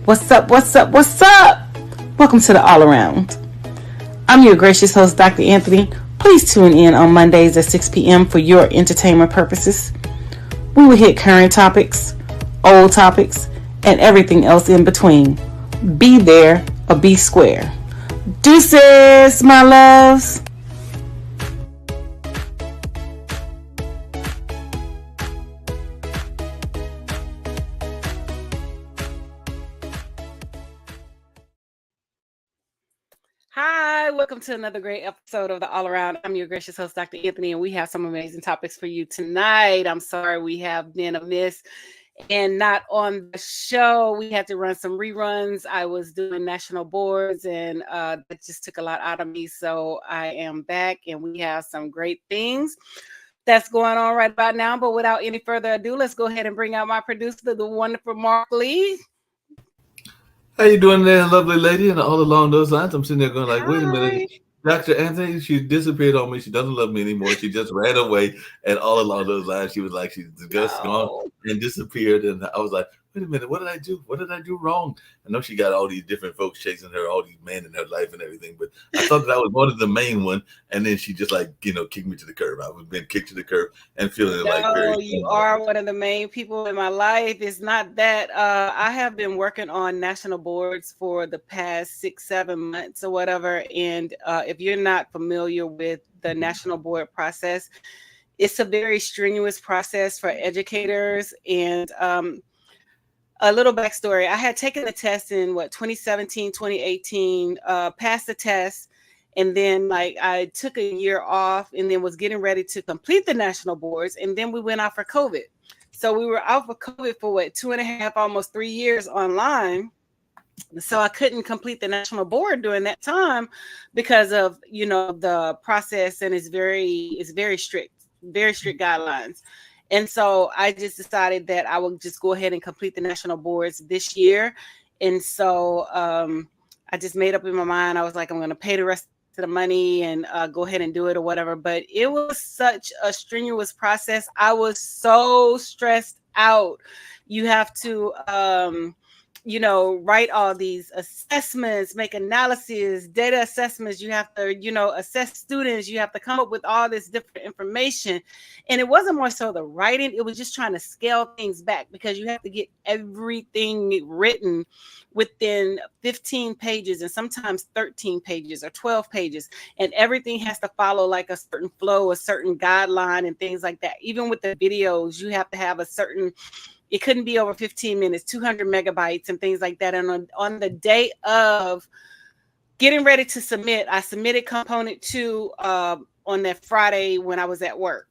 What's up? What's up? What's up? Welcome to the AwlAround. I'm your gracious host, Dr. Anthony. Please tune in on Mondays at 6 p.m. for your entertainment purposes. We will hit current topics, old topics, and everything else in between. Be there or be square. Deuces, my loves. Hi, welcome to another great episode of the All Around. I'm your gracious host, Dr. Anthony, and we have some amazing topics for you tonight. I'm sorry we have been amiss and not on the show. We had to run some reruns. I was doing national boards, and that just took a lot out of me. So I am back, and we have some great things that's going on right about now. But without any further ado, let's go ahead and bring out my producer, the wonderful Mark Lee. How you doing there, lovely lady? And all along those lines, I'm sitting there going like, wait a Hi. minute. Dr. Anthony, she disappeared on me. She doesn't love me anymore. She just ran away. And all along those lines, she was like, she's just gone and disappeared. And I was like, wait a minute, what did I do? What did I do wrong? I know she got all these different folks chasing her, all these men in her life and everything. But I thought that I was one of the main one. And then she just kicked me to the curb. I was being kicked to the curb and feeling very. You are one of the main people in my life. It's not that I have been working on national boards for the past 6-7 months or whatever. And if you're not familiar with the national board process, it's a very strenuous process for educators. And a little backstory, I had taken the test in 2017, 2018, passed the test. And then I took a year off and then was getting ready to complete the national boards. And then we went out for COVID. So we were out for COVID for 2.5, almost 3 years online. So I couldn't complete the national board during that time because of, the process, and it's very strict guidelines. And so I just decided that I would just go ahead and complete the national boards this year. And so I just made up in my mind. I was like, I'm going to pay the rest of the money and go ahead and do it or whatever. But it was such a strenuous process. I was so stressed out. You have to write all these assessments, make analysis, data assessments. You have to, assess students. You have to come up with all this different information. And it wasn't more so the writing. It was just trying to scale things back because you have to get everything written within 15 pages and sometimes 13 pages or 12 pages. And everything has to follow like a certain flow, a certain guideline and things like that. Even with the videos, you have to have a certain... It couldn't be over 15 minutes, 200 megabytes and things like that. And on the day of getting ready to submit, I submitted component 2 on that Friday when I was at work.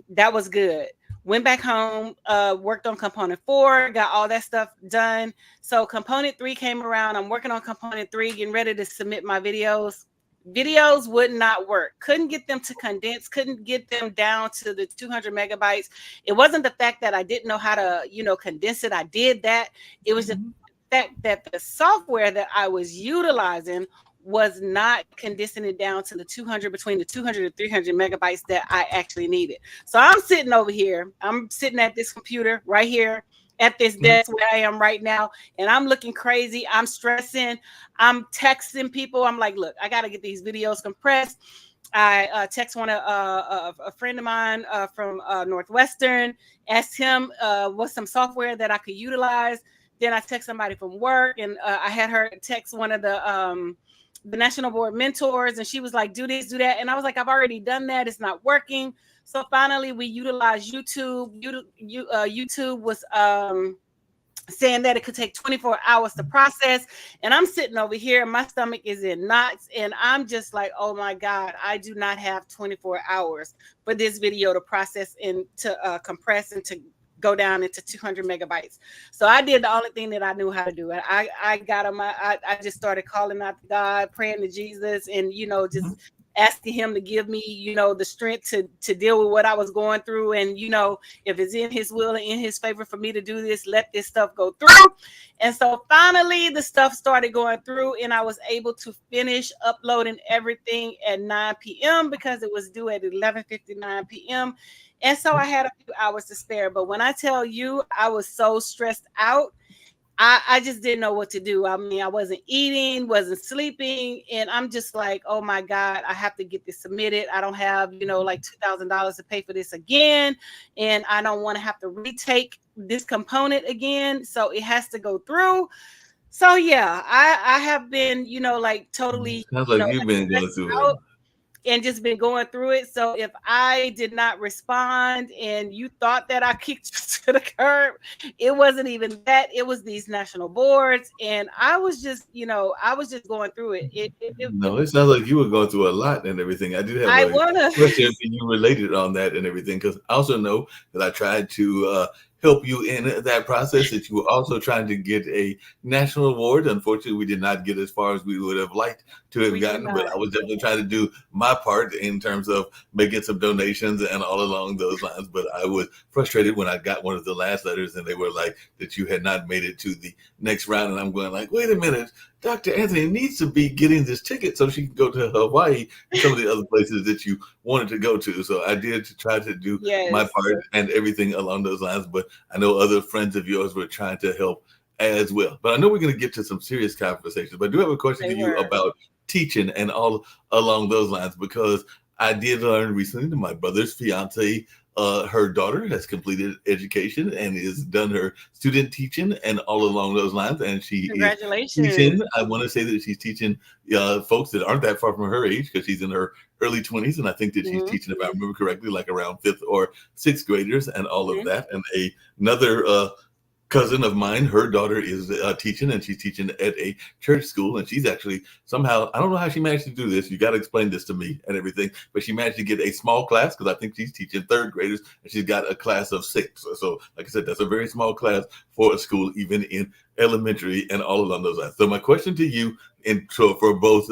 That was good. Went back home, worked on component 4, got all that stuff done. So component 3 came around. I'm working on component 3, getting ready to submit my videos. Videos would not work. Couldn't get them to condense, couldn't get them down to the 200 megabytes. It wasn't the fact that I didn't know how to, condense it. I did that. It was the fact that the software that I was utilizing was not condensing it down to between the 200 and 300 megabytes that I actually needed. So I'm sitting over here. I'm sitting at this computer right here at this desk where I am right now, and I'm looking crazy. I'm stressing. I'm texting people. I'm like, look, I got to get these videos compressed. I text a friend of mine from Northwestern, asked him what's some software that I could utilize. Then I text somebody from work, and I had her text one of the national board mentors, and she was like, do this, do that. And I was like, I've already done that. It's not working. So finally, we utilized YouTube. YouTube was saying that it could take 24 hours to process. And I'm sitting over here, and my stomach is in knots. And I'm just like, oh, my God, I do not have 24 hours for this video to process and to compress and to go down into 200 megabytes. So I did the only thing that I knew how to do. And I got on I just started calling out to God, praying to Jesus, and, just asking him to give me, the strength to deal with what I was going through. And, if it's in his will and in his favor for me to do this, let this stuff go through. And so finally the stuff started going through, and I was able to finish uploading everything at 9 p.m. because it was due at 11:59 p.m. And so I had a few hours to spare. But when I tell you I was so stressed out, I just didn't know what to do. I mean, I wasn't eating, wasn't sleeping, and I'm just like, oh my God, I have to get this submitted. I don't have, like $2,000 to pay for this again, and I don't want to have to retake this component again. So it has to go through. So yeah, I have been, like totally, Sounds like you've like been going stressed through out and just been going through it. So if I did not respond and you thought that I kicked you to the curb, it wasn't even that. It was these national boards, and I was just, I was just going through it. No, it sounds like you were going through a lot and everything. I did have I a wanna. question for you related on that and everything, because I also know that I tried to help you in that process, that you were also trying to get a national award. Unfortunately, we did not get as far as we would have liked to have We did gotten, but not. I was definitely trying to do my part in terms of making some donations and all along those lines. But I was frustrated when I got one of the last letters and they were like that you had not made it to the next round. And I'm going like, wait a minute, Dr. Anthony needs to be getting this ticket so she can go to Hawaii and some of the other places that you wanted to go to. So I did to try to do my Yes, part and everything along those lines. But I know other friends of yours were trying to help as well. But I know we're going to get to some serious conversations. But I do have a question they to you were. about teaching and all along those lines, because I did learn recently that my brother's fiance, her daughter has completed education and is done her student teaching and all along those lines, and she is teaching. Congratulations. I want to say that she's teaching folks that aren't that far from her age, because she's in her early 20s, and I think that she's Hmm. teaching, if I remember correctly, like around fifth or sixth graders and all of Hmm. that. And another cousin of mine, her daughter is teaching, and she's teaching at a church school, and she's actually somehow, I don't know how she managed to do this, you got to explain this to me and everything, but she managed to get a small class, because I think she's teaching third graders, and she's got a class of six. So like I said, that's a very small class for a school, even in elementary and all along those lines. So my question to you, and so for both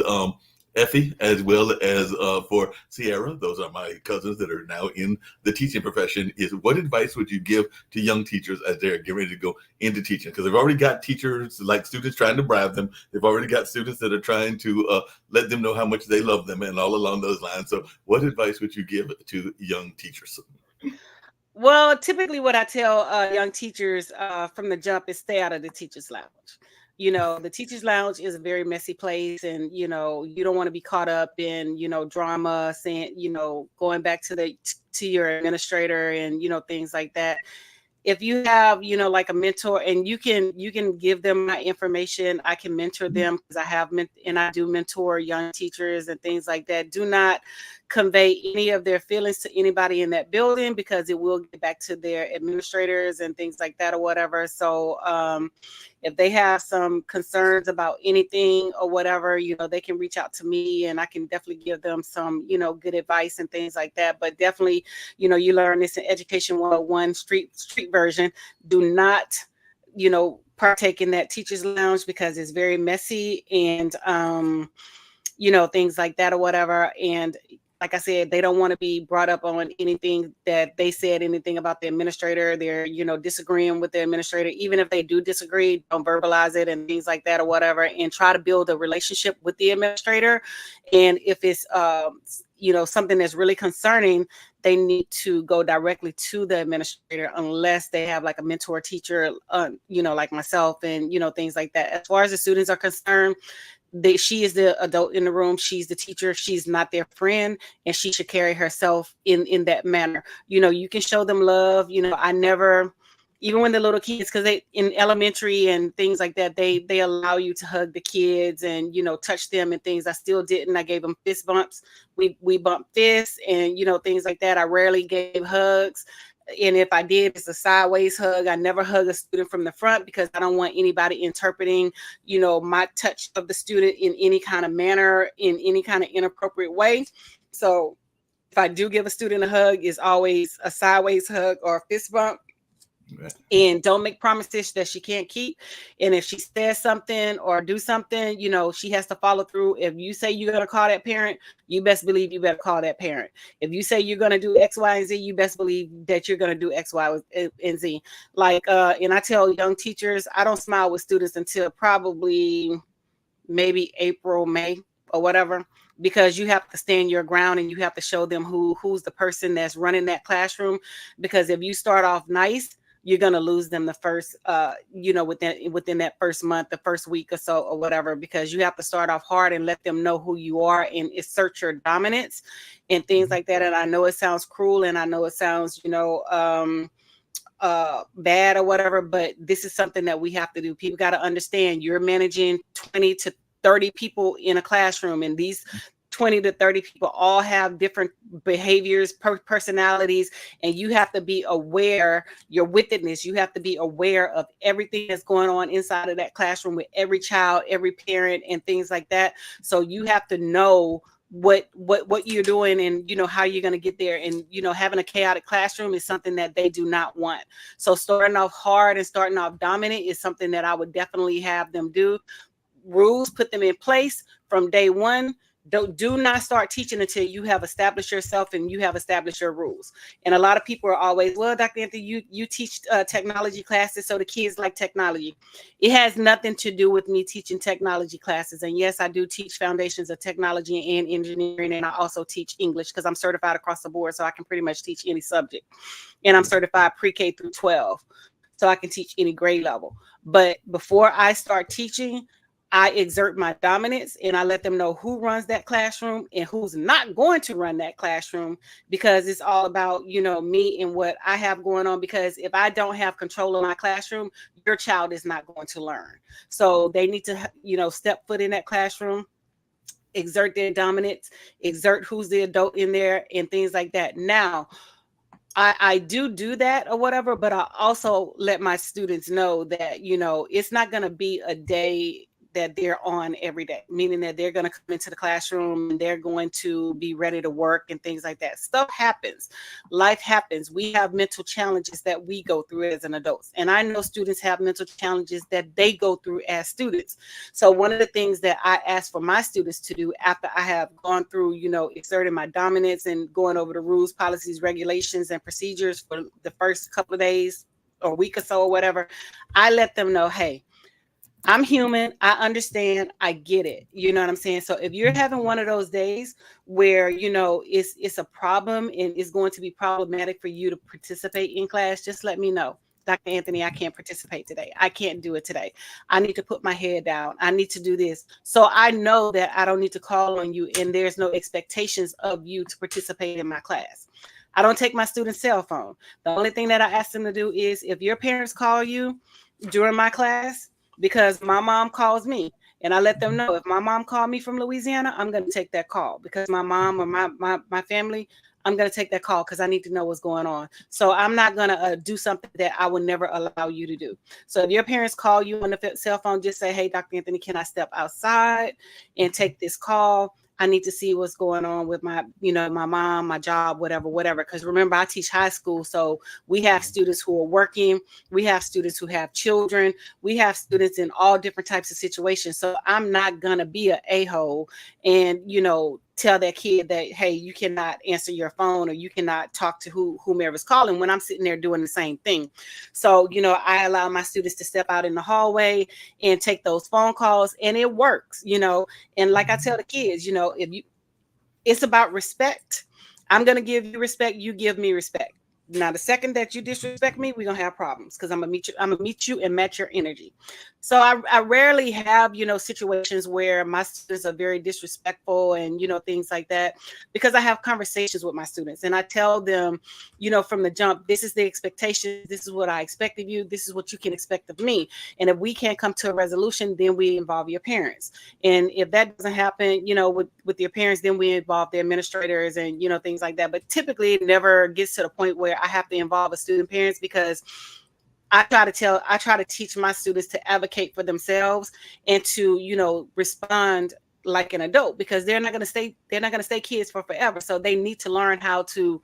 Effie as well as for Sierra, those are my cousins that are now in the teaching profession, is what advice would you give to young teachers as they're getting ready to go into teaching? Because they've already got teachers, like students trying to bribe them. They've already got students that are trying to let them know how much they love them and all along those lines. So what advice would you give to young teachers? Well, typically what I tell young teachers from the jump is stay out of the teachers lounge. The teachers lounge is a very messy place, and you don't want to be caught up in drama, saying going back to your administrator and things like that. If you have like a mentor, and you can give them my information, I can mentor them, because I have and I do mentor young teachers and things like that. Do not convey any of their feelings to anybody in that building, because it will get back to their administrators and things like that or whatever. So if they have some concerns about anything or whatever, they can reach out to me, and I can definitely give them some good advice and things like that. But definitely, you learn this in Education 101 street version. Do not partake in that teachers lounge, because it's very messy, and things like that or whatever. And like I said, they don't want to be brought up on anything that they said anything about the administrator. They're disagreeing with the administrator. Even if they do disagree, don't verbalize it and things like that or whatever, and try to build a relationship with the administrator. And if it's something that's really concerning, they need to go directly to the administrator, unless they have like a mentor teacher, like myself, and things like that. As far as the students are concerned, she is the adult in the room. She's the teacher. She's not their friend, and she should carry herself in that manner. You can show them love. I never, even when the little kids, because they in elementary and things like that, they allow you to hug the kids and touch them and things. I still didn't. I gave them fist bumps. We bumped fists and things like that. I rarely gave hugs. And if I did, it's a sideways hug. I never hug a student from the front, because I don't want anybody interpreting, my touch of the student in any kind of manner, in any kind of inappropriate way. So if I do give a student a hug, it's always a sideways hug or a fist bump. Right. And don't make promises that she can't keep. And if she says something or do something, she has to follow through. If you say you're going to call that parent, you best believe you better call that parent. If you say you're going to do X, Y, and Z, you best believe that you're going to do X, Y, and Z. Like, and I tell young teachers, I don't smile with students until probably maybe April, May, or whatever, because you have to stand your ground, and you have to show them who's the person that's running that classroom. Because if you start off nice, you're going to lose them the first within that first month, the first week or so or whatever, because you have to start off hard and let them know who you are and assert your dominance and things like that. And I know it sounds cruel, and I know it sounds bad or whatever, but this is something that we have to do. People got to understand you're managing 20 to 30 people in a classroom, and these 20 to 30 people all have different behaviors, personalities, and you have to be aware, your wickedness, you have to be aware of everything that's going on inside of that classroom with every child, every parent, and things like that. So you have to know what you're doing, and how you're going to get there. And having a chaotic classroom is something that they do not want. So starting off hard and starting off dominant is something that I would definitely have them do. Rules, put them in place from day one. Do not start teaching until you have established yourself and you have established your rules. And a lot of people are always, well, Dr. Anthony, you teach technology classes, so the kids like technology. It has nothing to do with me teaching technology classes. And yes, I do teach foundations of technology and engineering, and I also teach English because I'm certified across the board, so I can pretty much teach any subject. And I'm certified pre-K through 12, so I can teach any grade level. But before I start teaching, I exert my dominance, and I let them know who runs that classroom and who's not going to run that classroom, because it's all about, me and what I have going on. Because if I don't have control of my classroom, your child is not going to learn. So they need to, step foot in that classroom, exert their dominance, exert who's the adult in there and things like that. Now, I do that or whatever, but I also let my students know that, it's not going to be a day that they're on every day, meaning that they're going to come into the classroom and they're going to be ready to work and things like that. Stuff happens. Life happens. We have mental challenges that we go through as an adults. And I know students have mental challenges that they go through as students. So one of the things that I ask for my students to do after I have gone through, exerting my dominance and going over the rules, policies, regulations, and procedures for the first couple of days or week or so or whatever, I let them know, hey, I'm human. I understand. I get it. You know what I'm saying? So if you're having one of those days where, it's a problem and it's going to be problematic for you to participate in class, just let me know. Dr. Anthony, I can't participate today. I can't do it today. I need to put my head down. I need to do this. So I know that I don't need to call on you, and there's no expectations of you to participate in my class. I don't take my students' cell phone. The only thing that I ask them to do is, if your parents call you during my class, because my mom calls me, and I let them know, if my mom called me from Louisiana, I'm going to take that call, because my mom or my family, I'm going to take that call because I need to know what's going on. So I'm not going to do something that I would never allow you to do. So if your parents call you on the cell phone, just say, hey, Dr. Anthony, can I step outside and take this call? I need to see what's going on with my mom, my job, whatever. Because remember, I teach high school. So we have students who are working. We have students who have children. We have students in all different types of situations. So I'm not going to be an a-hole and, tell that kid that, hey, you cannot answer your phone or you cannot talk to whomever's calling, when I'm sitting there doing the same thing. So, I allow my students to step out in the hallway and take those phone calls, and it works, and like I tell the kids, it's about respect. I'm going to give you respect. You give me respect. Now, the second that you disrespect me, we're going to have problems, because I'm going to meet you and match your energy. So I rarely have, situations where my students are very disrespectful and, things like that, because I have conversations with my students and I tell them, from the jump, this is the expectation. This is what I expect of you. This is what you can expect of me. And if we can't come to a resolution, then we involve your parents. And if that doesn't happen, with your parents, then we involve the administrators and, things like that. But typically it never gets to the point where I have to involve a student parents, because I try to teach my students to advocate for themselves and to, respond like an adult, because they're not going to stay kids for forever. So they need to learn how to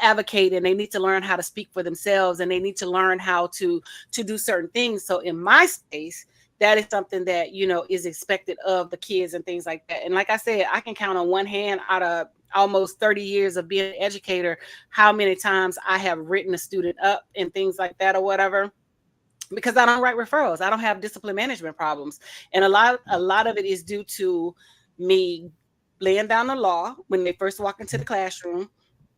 advocate, and they need to learn how to speak for themselves, and they need to learn how to do certain things. So in my space, that is something that, is expected of the kids and things like that. And like I said, I can count on one hand, out of almost 30 years of being an educator, how many times I have written a student up and things like that or whatever, because I don't write referrals. I don't have discipline management problems. And a lot of it is due to me laying down the law when they first walk into the classroom,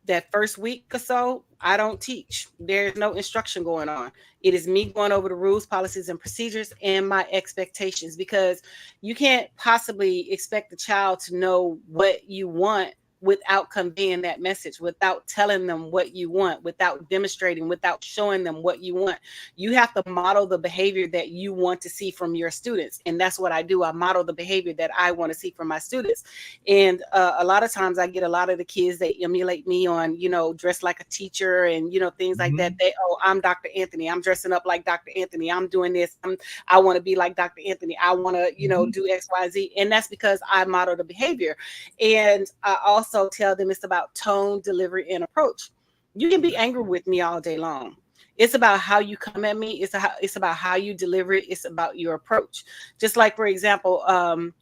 that first week or so, I don't teach. There's no instruction going on. It is me going over the rules, policies, and procedures and my expectations, because you can't possibly expect the child to know what you want without conveying that message, without telling them what you want, without demonstrating, without showing them what you want. You have to model the behavior that you want to see from your students. And that's what I do. I model the behavior that I want to see from my students. And a lot of times I get a lot of the kids, they emulate me on, dress like a teacher and, things like that. Mhm. I'm Dr. Anthony. I'm dressing up like Dr. Anthony. I'm doing this. I want to be like Dr. Anthony. I want to, Mhm. do X, Y, Z. And that's because I model the behavior. And I also tell them it's about tone, delivery, and approach. You can be angry with me all day long. It's about how you come at me. It's about how you deliver it. It's about your approach. Just like, for example,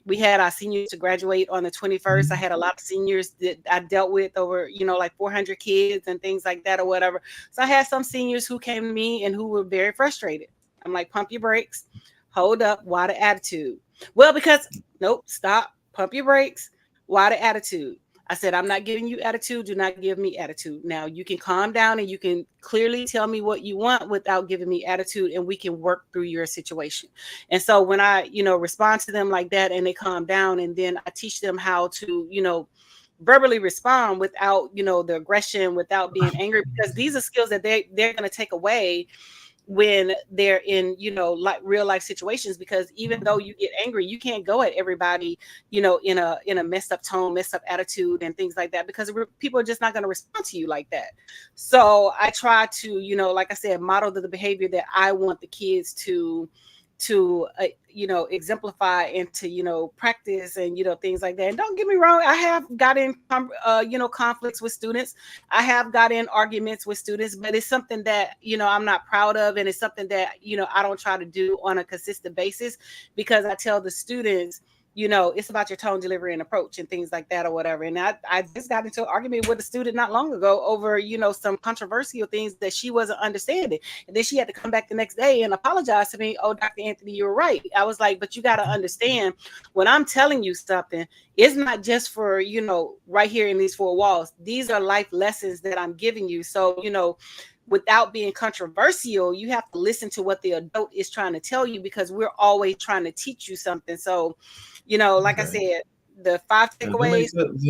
we had our seniors to graduate on the 21st. I Mhm. had a lot of seniors that I dealt with over, like 400 kids and things like that or whatever. So I had some seniors who came to me and who were very frustrated. I'm like, pump your brakes, hold up, why the attitude? Well, because nope, stop, pump your brakes. Why the attitude? I said, I'm not giving you attitude. Do not give me attitude. Now you can calm down and you can clearly tell me what you want without giving me attitude, and we can work through your situation. And so when I, respond to them like that and they calm down, and then I teach them how to, verbally respond without, the aggression, without being angry, because these are skills that they're going to take away when they're in, like real life situations, because even though you get angry, you can't go at everybody, in a messed up tone, messed up attitude and things like that, because people are just not going to respond to you like that. So I try to, like I said, model the behavior that I want the kids to exemplify and to practice, and things like that. And don't get me wrong, I have got in conflicts with students. I have got in arguments with students, but it's something that I'm not proud of, and it's something that I don't try to do on a consistent basis, because I tell the students, it's about your tone, delivery, and approach and things like that or whatever. And I just got into an argument with a student not long ago over, some controversial things that she wasn't understanding. And then she had to come back the next day and apologize to me. Oh, Dr. Anthony, you're right. I was like, but you got to understand, when I'm telling you something, it's not just for, right here in these four walls. These are life lessons that I'm giving you. So, without being controversial, you have to listen to what the adult is trying to tell you, because we're always trying to teach you something. So, like I Okay. said, the five Yeah, that makes takeaways. sense.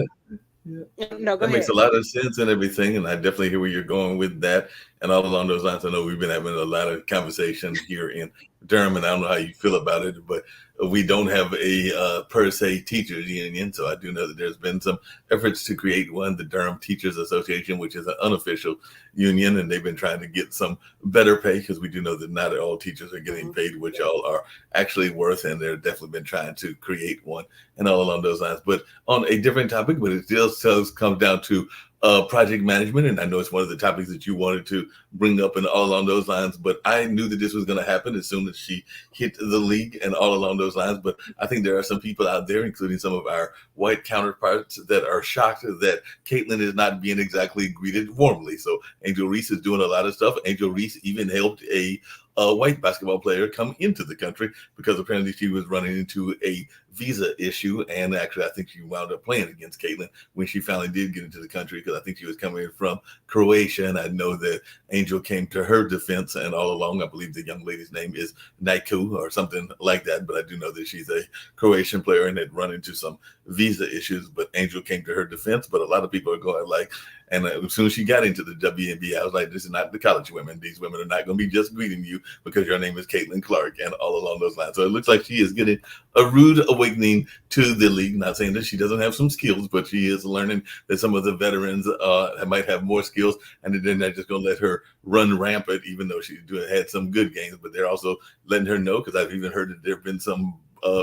Yeah. No, go That makes ahead. a lot of sense and everything, and I definitely hear where you're going with that. And all along those lines, I know we've been having a lot of conversation here in Durham, and I don't know how you feel about it, but we don't have a per se teachers union, so I do know that there's been some efforts to create one, the Durham Teachers Association, which is an unofficial union, and they've been trying to get some better pay, because we do know that not all teachers are getting Mhm. paid what y'all are actually worth, and they've definitely been trying to create one, and all along those lines. But on a different topic, but it still does come down to project management. And I know it's one of the topics that you wanted to bring up and all along those lines. But I knew that this was going to happen as soon as she hit the league and all along those lines. But I think there are some people out there, including some of our white counterparts, that are shocked that Caitlin is not being exactly greeted warmly. So Angel Reese is doing a lot of stuff. Angel Reese even helped a white basketball player come into the country, because apparently she was running into a visa issue. And actually, I think she wound up playing against Caitlin when she finally did get into the country, because I think she was coming from Croatia. And I know that Angel came to her defense, and all along, I believe the young lady's name is Naiku or something like that. But I do know that she's a Croatian player and had run into some visa issues. But Angel came to her defense. But a lot of people are going like, and as soon as she got into the WNBA, I was like, this is not the college women. These women are not going to be just greeting you because your name is Caitlin Clark, and all along those lines. So it looks like she is getting a rude awakening to the league. Not saying that she doesn't have some skills, but she is learning that some of the veterans might have more skills, and then they're not just going to let her run rampant, even though she had some good games. But they're also letting her know, because I've even heard that there have been some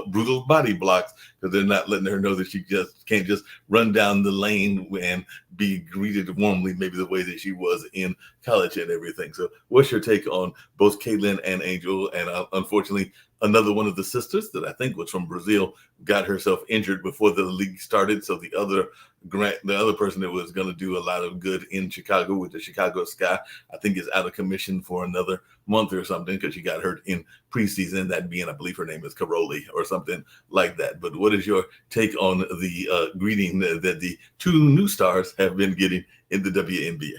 brutal body blocks, because they're not letting her know that she just can't just run down the lane and be greeted warmly, maybe the way that she was in college and everything. So what's your take on both Caitlin and Angel? And unfortunately, another one of the sisters that I think was from Brazil got herself injured before the league started. So the other person that was going to do a lot of good in Chicago with the Chicago Sky, I think is out of commission for another month or something because she got hurt in preseason. That being, I believe her name is Caroli or something like that. But what is your take on the greeting that the two new stars have been getting in the WNBA?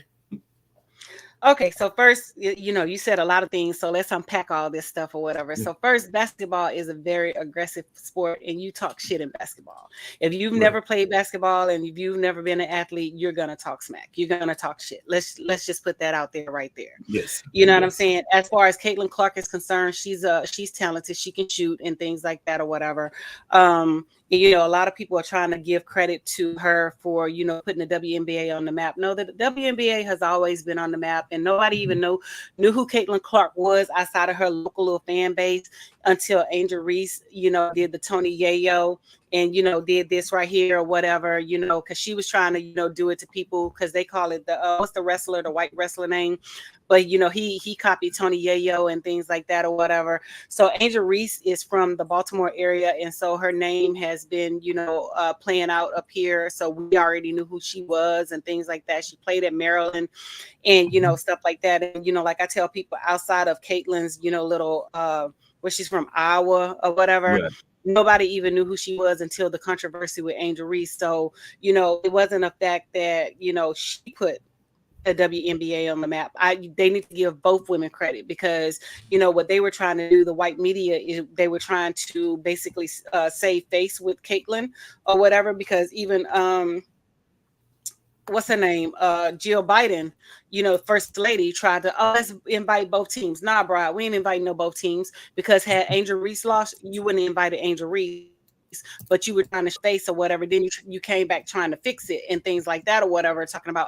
Okay, so first, you said a lot of things, so let's unpack all this stuff or whatever. So first, basketball is a very aggressive sport, and you talk shit in basketball. If you've Right. never played basketball and if you've never been an athlete, you're gonna talk smack. You're gonna talk shit. Let's just put that out there right there. Yes. You know what I'm Yes. saying? As far as Caitlin Clark is concerned, she's talented. She can shoot and things like that or whatever. A lot of people are trying to give credit to her for, putting the WNBA on the map. No, the WNBA has always been on the map, and nobody even knew who Caitlin Clark was outside of her local little fan base until Angel Reese, did the Tony Yayo and, did this right here or whatever, because she was trying to, do it to people because they call it what's the wrestler, the white wrestler name? But, he copied Tony Yayo and things like that or whatever. So Angel Reese is from the Baltimore area. And so her name has been, playing out up here. So we already knew who she was and things like that. She played at Maryland and, stuff like that. And, like I tell people outside of Caitlin's, little, where she's from, Iowa or whatever. Right. Nobody even knew who she was until the controversy with Angel Reese. So, it wasn't a fact that, she put the WNBA on the map. They need to give both women credit because, what they were trying to do, the white media, is they were trying to basically save face with Caitlin or whatever, because even, what's her name? Jill Biden, first lady tried to, let's invite both teams. Nah, bro, we ain't inviting no both teams because had Angel Reese lost, you wouldn't have invited Angel Reese, but you were trying to face or whatever. Then you came back trying to fix it and things like that or whatever, talking about,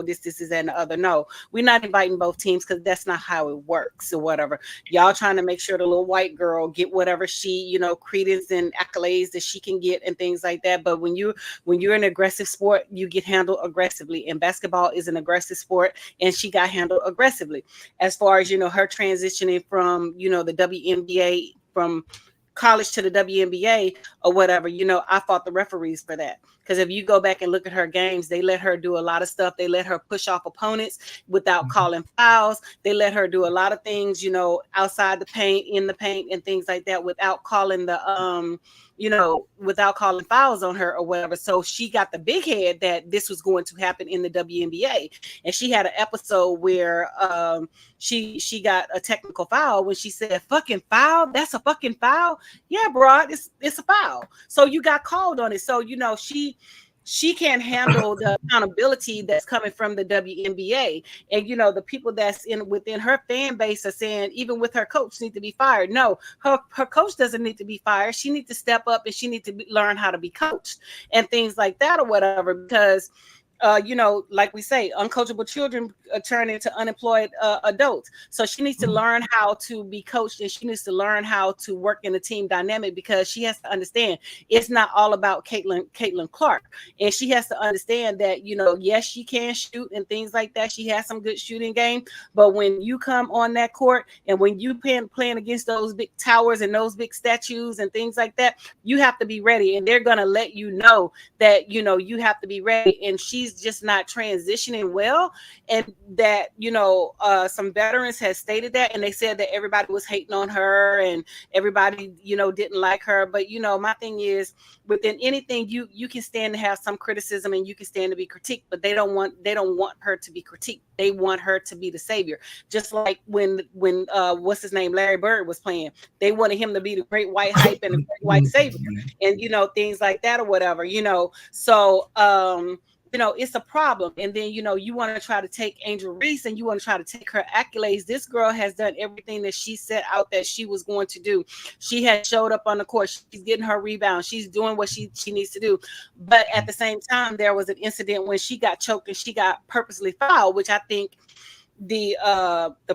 this is and the other. No, we're not inviting both teams because that's not how it works or whatever. Y'all trying to make sure the little white girl get whatever she, credence and accolades that she can get and things like that. But when you're an aggressive sport, you get handled aggressively. And basketball is an aggressive sport, and she got handled aggressively. As far as, her transitioning from, the WNBA, from college to the WNBA or whatever, I fought the referees for that. Because if you go back and look at her games, they let her do a lot of stuff. They let her push off opponents without calling fouls. They let her do a lot of things, outside the paint, in the paint, and things like that without calling without calling fouls on her or whatever. So she got the big head that this was going to happen in the WNBA. And she had an episode where she got a technical foul when she said, fucking foul? That's a fucking foul? Yeah, bro, it's a foul. So you got called on it. So, she can't handle the accountability that's coming from the WNBA. And, the people that's within her fan base are saying, even with her coach, need to be fired. No, her coach doesn't need to be fired. She needs to step up and she needs to learn how to be coached and things like that or whatever, because like we say, uncoachable children turn into unemployed adults. So she needs to learn how to be coached, and she needs to learn how to work in a team dynamic, because she has to understand it's not all about Caitlin Clark. And she has to understand that, yes, she can shoot and things like that. She has some good shooting game. But when you come on that court and when you playing against those big towers and those big statues and things like that, you have to be ready. And they're going to let you know that, you have to be ready. And she's just not transitioning well, and that some veterans has stated that, and they said that everybody was hating on her and everybody didn't like her. But my thing is, within anything, you can stand to have some criticism and you can stand to be critiqued, but they don't want her to be critiqued. They want her to be the savior. Just like when what's his name, Larry Bird, was playing, they wanted him to be the great white hype and the great white savior and things like that or whatever. So it's a problem. And then, you want to try to take Angel Reese and you want to try to take her accolades. This girl has done everything that she set out that she was going to do. She has showed up on the court. She's getting her rebound. She's doing what she needs to do. But at the same time, there was an incident when she got choked and she got purposely fouled, which I think the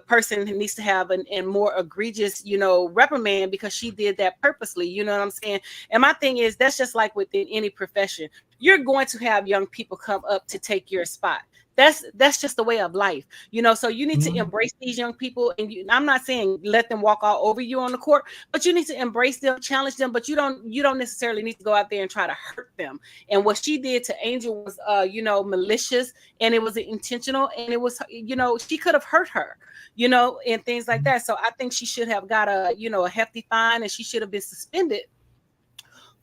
person needs to have a more egregious, reprimand, because she did that purposely. You know what I'm saying? And my thing is, that's just like within any profession. you're going to have young people come up to take your spot. That's just the way of life, so you need to Mhm. embrace these young people. And I'm not saying let them walk all over you on the court, but you need to embrace them, challenge them, but you don't necessarily need to go out there and try to hurt them. And what she did to Angel was malicious, and it was intentional, and it was, she could have hurt her, and things like that. So I think she should have got a hefty fine, and she should have been suspended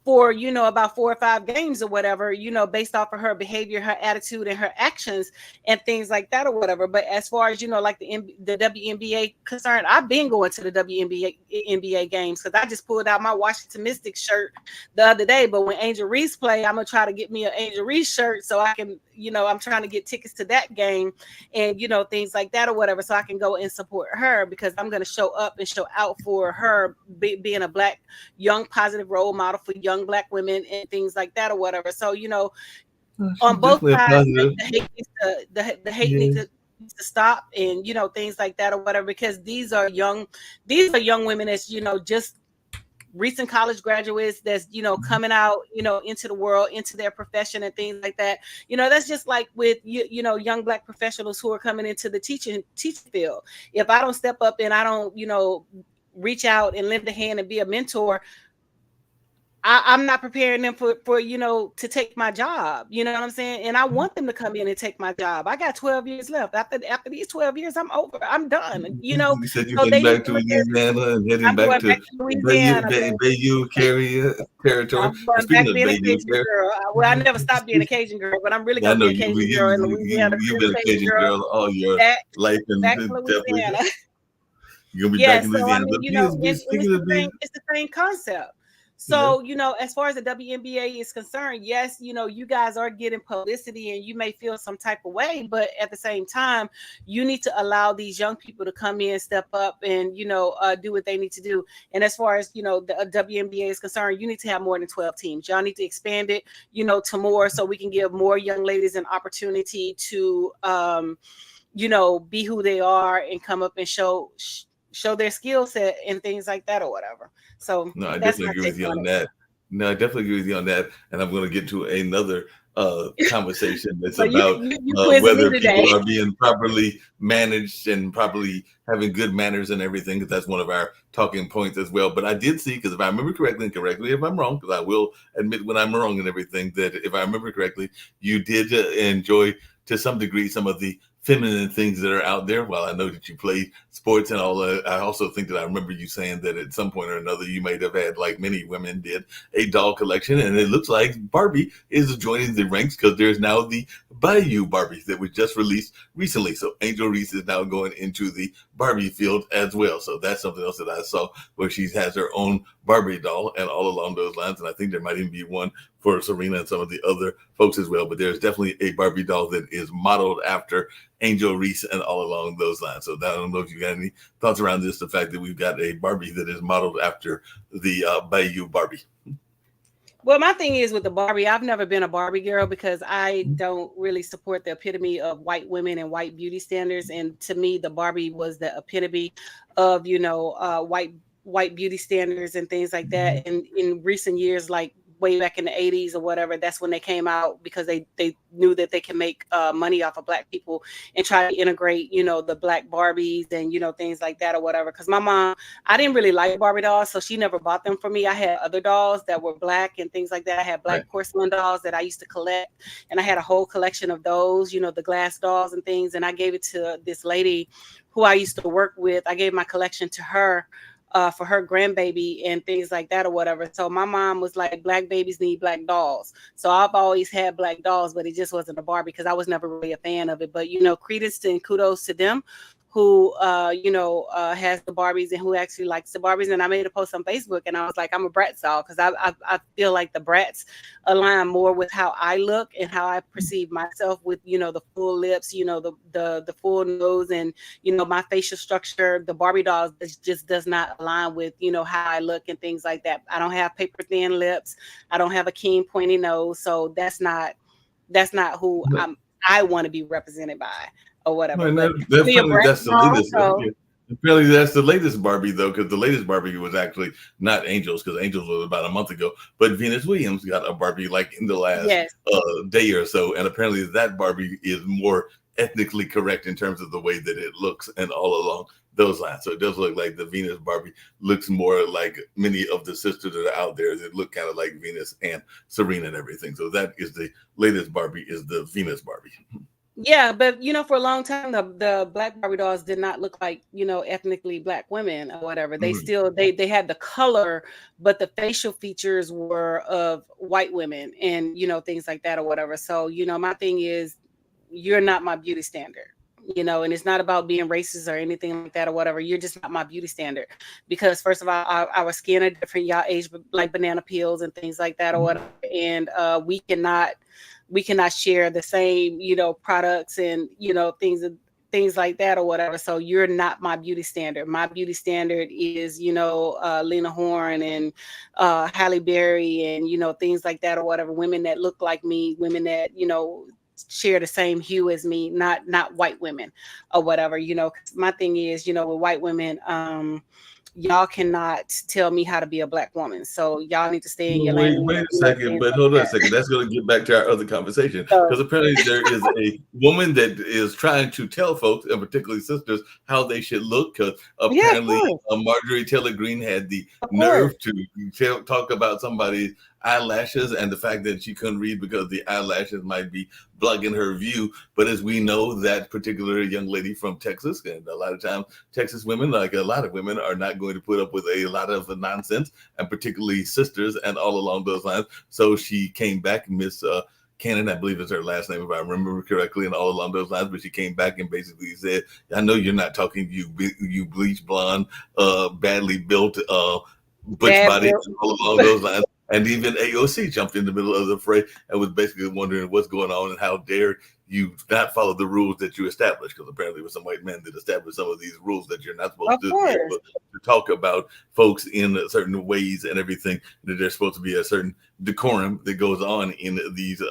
for about 4 or 5 games or whatever, based off of her behavior, her attitude, and her actions, and things like that or whatever. But as far as like the WNBA concerned, I've been going to the WNBA games, because I just pulled out my Washington Mystics shirt the other day. But when Angel Reese play, I'm gonna try to get me an Angel Reese shirt, so I can, I'm trying to get tickets to that game, and things like that or whatever, so I can go and support her, because I'm gonna show up and show out for her being a Black young positive role model for young Black women and things like that or whatever. So She's on both definitely a sides, positive. the hate Yeah. needs to stop, and things like that or whatever, because these are young women that's just recent college graduates that's coming out into the world, into their profession, and things like that. That's just like with young Black professionals who are coming into the teaching field. If I don't step up and I don't reach out and lend a hand and be a mentor, I'm not preparing them for to take my job. You know what I'm saying? And I want them to come in and take my job. I got 12 years left. After these 12 years, I'm over. I'm done. You said you're So heading they need back to to look at. Louisiana and heading I'm back going to back to Louisiana, baby. Bayou territory. I'm And going speaking back of being a Bayou, Cajun girl. Well, I never stopped being a Cajun girl, but I'm really I gonna know be a Cajun girl in Louisiana. you've Real been a Cajun Cajun girl girl all your back life, and back in definitely Louisiana. you're gonna be back Yeah, in so I Louisiana. mean, But being and it's speaking the of same, being, it's the same concept. yeah, So, as far as the WNBA is concerned, yes, you guys are getting publicity and you may feel some type of way, but at the same time, you need to allow these young people to come in, step up, and do what they need to do. And as far as the WNBA is concerned, you need to have more than 12 teams. Y'all need to expand it, to more, so we can give more young ladies an opportunity to be who they are and come up and show their skill set and things like that or whatever. So no, I that's definitely my agree take with you on on it. that. No, I definitely agree with you on that. And I'm going to get to another conversation that's So you about you quizzing me whether today. people are being properly managed and properly having good manners and everything, because that's one of our talking points as well. But I did see, because if I remember correctly, and correct me if I'm wrong, because I will admit when I'm wrong and everything, that if I remember correctly, you did enjoy to some degree some of the feminine things that are out there. While I know that you play sports and all that, I also think that I remember you saying that at some point or another you might have had, like many women did, a doll collection. And it looks like Barbie is joining the ranks, because there's now the Bayou Barbie that was just released recently. So Angel Reese is now going into the Barbie field as well. So that's something else that I saw, where she has her own Barbie doll and all along those lines. And I think there might even be one for Serena and some of the other folks as well. But there's definitely a Barbie doll that is modeled after Angel Reese and all along those lines. So I don't know if you got any thoughts around this, the fact that we've got a Barbie that is modeled after the Bayou Barbie. Well, my thing is with the Barbie, I've never been a Barbie girl, because I don't really support the epitome of white women and white beauty standards. And to me, the Barbie was the epitome of white beauty standards and things like that. And in recent years, like way back in the 80s or whatever, that's when they came out, because they knew that they can make money off of Black people and try to integrate the Black Barbies and things like that or whatever. Because my mom, I didn't really like Barbie dolls, so she never bought them for me. I had other dolls that were Black and things like that. I had Right. Black porcelain dolls that I used to collect, and I had a whole collection of those, the glass dolls and things. And I gave it to this lady who I used to work with. I gave my collection to her for her grandbaby and things like that or whatever. So my mom was like, Black babies need Black dolls. So I've always had Black dolls, but it just wasn't a Barbie, because I was never really a fan of it. But credence and kudos to them who has the Barbies and who actually likes the Barbies. And I made a post on Facebook, and I was like, I'm a Bratz doll, because I feel like the Bratz align more with how I look and how I perceive myself, with the full lips, the full nose, and my facial structure. The Barbie dolls just does not align with how I look and things like that. I don't have paper thin lips. I don't have a keen pointy nose. So that's not who I want to be represented by or whatever. Well, and But that's me a funny. Bratz That's the doll. latest. So Yeah. Apparently, that's the latest Barbie, though, because the latest Barbie was actually not Angels, because Angels was about a month ago, but Venus Williams got a Barbie like in the last Yes. day or so, and apparently that Barbie is more ethnically correct in terms of the way that it looks and all along those lines. So it does look like the Venus Barbie looks more like many of the sisters that are out there that look kind of like Venus and Serena and everything. So that is the latest Barbie, is the Venus Barbie. Yeah, but for a long time the black Barbie dolls did not look like, ethnically black women or whatever. They Mhm. still they had the color, but the facial features were of white women and things like that or whatever. So, my thing is you're not my beauty standard. And it's not about being racist or anything like that or whatever. You're just not my beauty standard because first of all, our skin are different. Y'all age like banana peels and things like that or whatever. And we cannot share the same products and things like that or whatever. So you're not my beauty standard. My beauty standard is Lena Horne and Halle Berry and things like that or whatever. Women that look like me, women that share the same hue as me, not white women or whatever. 'Cause my thing is with white women, y'all cannot tell me how to be a black woman, so y'all need to stay in your Well, lane, wait a second, things but like hold on a that. second. That's going to get back to our other conversation, So because apparently there is a woman that is trying to tell folks, and particularly sisters, how they should look. Because yeah, of apparently course, Marjorie Taylor Greene had the of course. nerve to talk about somebody's eyelashes and the fact that she couldn't read because the eyelashes might be blocking her view. But as we know, that particular young lady from Texas, and a lot of times Texas women, like a lot of women, are not going to put up with a lot of nonsense, and particularly sisters and all along those lines. So she came back, Miss Cannon, I believe is her last name, if I remember correctly, and all along those lines. But she came back and basically said, "I know you're not talking you bleach blonde, badly built, butch Bad body, bill. all along those lines." And even AOC jumped in the middle of the fray and was basically wondering what's going on and how dare you not follow the rules that you established, because apparently it was some white men that established some of these rules that you're not supposed Of to be course. able to talk about folks in certain ways and everything, that there's supposed to be a certain decorum that goes on in these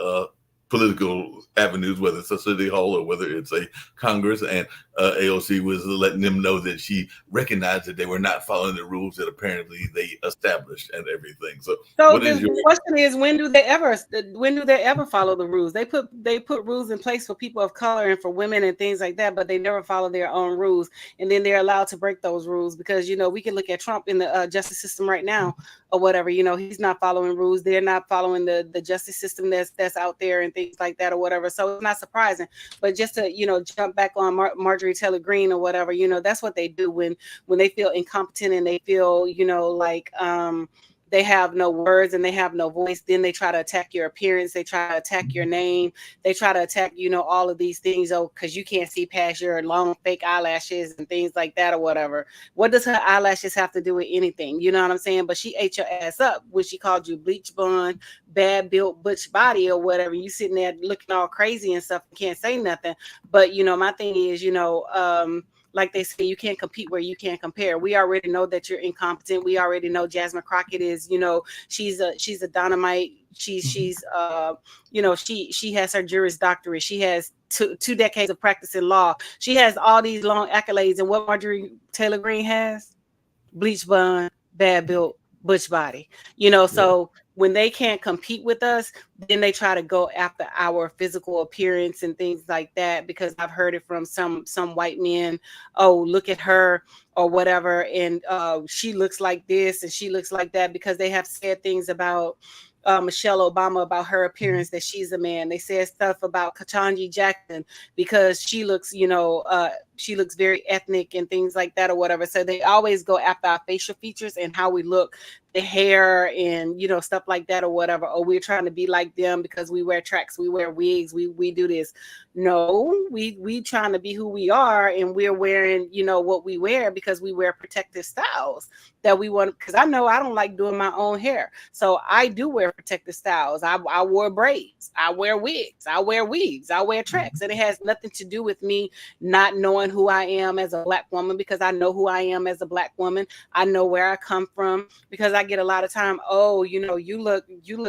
political avenues, whether it's a city hall or whether it's a Congress. And AOC was letting them know that she recognized that they were not following the rules that apparently they established and everything. So So what the, is your the question is, when do they ever follow the rules? They put rules in place for people of color and for women and things like that, but they never follow their own rules, and then they're allowed to break those rules because we can look at Trump in the justice system right now or whatever. He's not following rules. They're not following the justice system that's out there and things like that or whatever. So it's not surprising. But just to jump back on Marjorie Taylor Greene or whatever, that's what they do when they feel incompetent and they feel like they have no words and they have no voice. Then they try to attack your appearance. They try to attack your name. They try to attack, all of these things. Oh, because you can't see past your long fake eyelashes and things like that or whatever. What does her eyelashes have to do with anything? You know what I'm saying? But she ate your ass up when she called you bleach blonde, bad built butch body or whatever. You sitting there looking all crazy and stuff and can't say nothing. But my thing is, like they say, you can't compete where you can't compare. We already know that you're incompetent. We already know Jasmine Crockett is, she's a dynamite. She has her Juris Doctorate. She has two decades of practice in law. She has all these long accolades. And what Marjorie Taylor Greene has? Bleach blonde, bad built, butch body. yeah. So when they can't compete with us, then they try to go after our physical appearance and things like that. Because I've heard it from some white men. Oh, look at her or whatever, and she looks like this and she looks like that, because they have said things about Michelle Obama about her appearance, that she's a man. They said stuff about Ketanji Jackson because she looks very ethnic and things like that or whatever. So they always go after our facial features and how we look, the hair and stuff like that or whatever. Or we're trying to be like them because we wear tracks, we wear wigs, we do this. No, we trying to be who we are, and we're wearing what we wear because we wear protective styles that we want. Because I know I don't like doing my own hair, so I do wear protective styles. I wore braids, I wear wigs, I wear weaves, I wear tracks, and it has nothing to do with me not knowing who I am as a black woman, because I know who I am as a black woman. I know where I come from, because I get a lot of time, oh, you look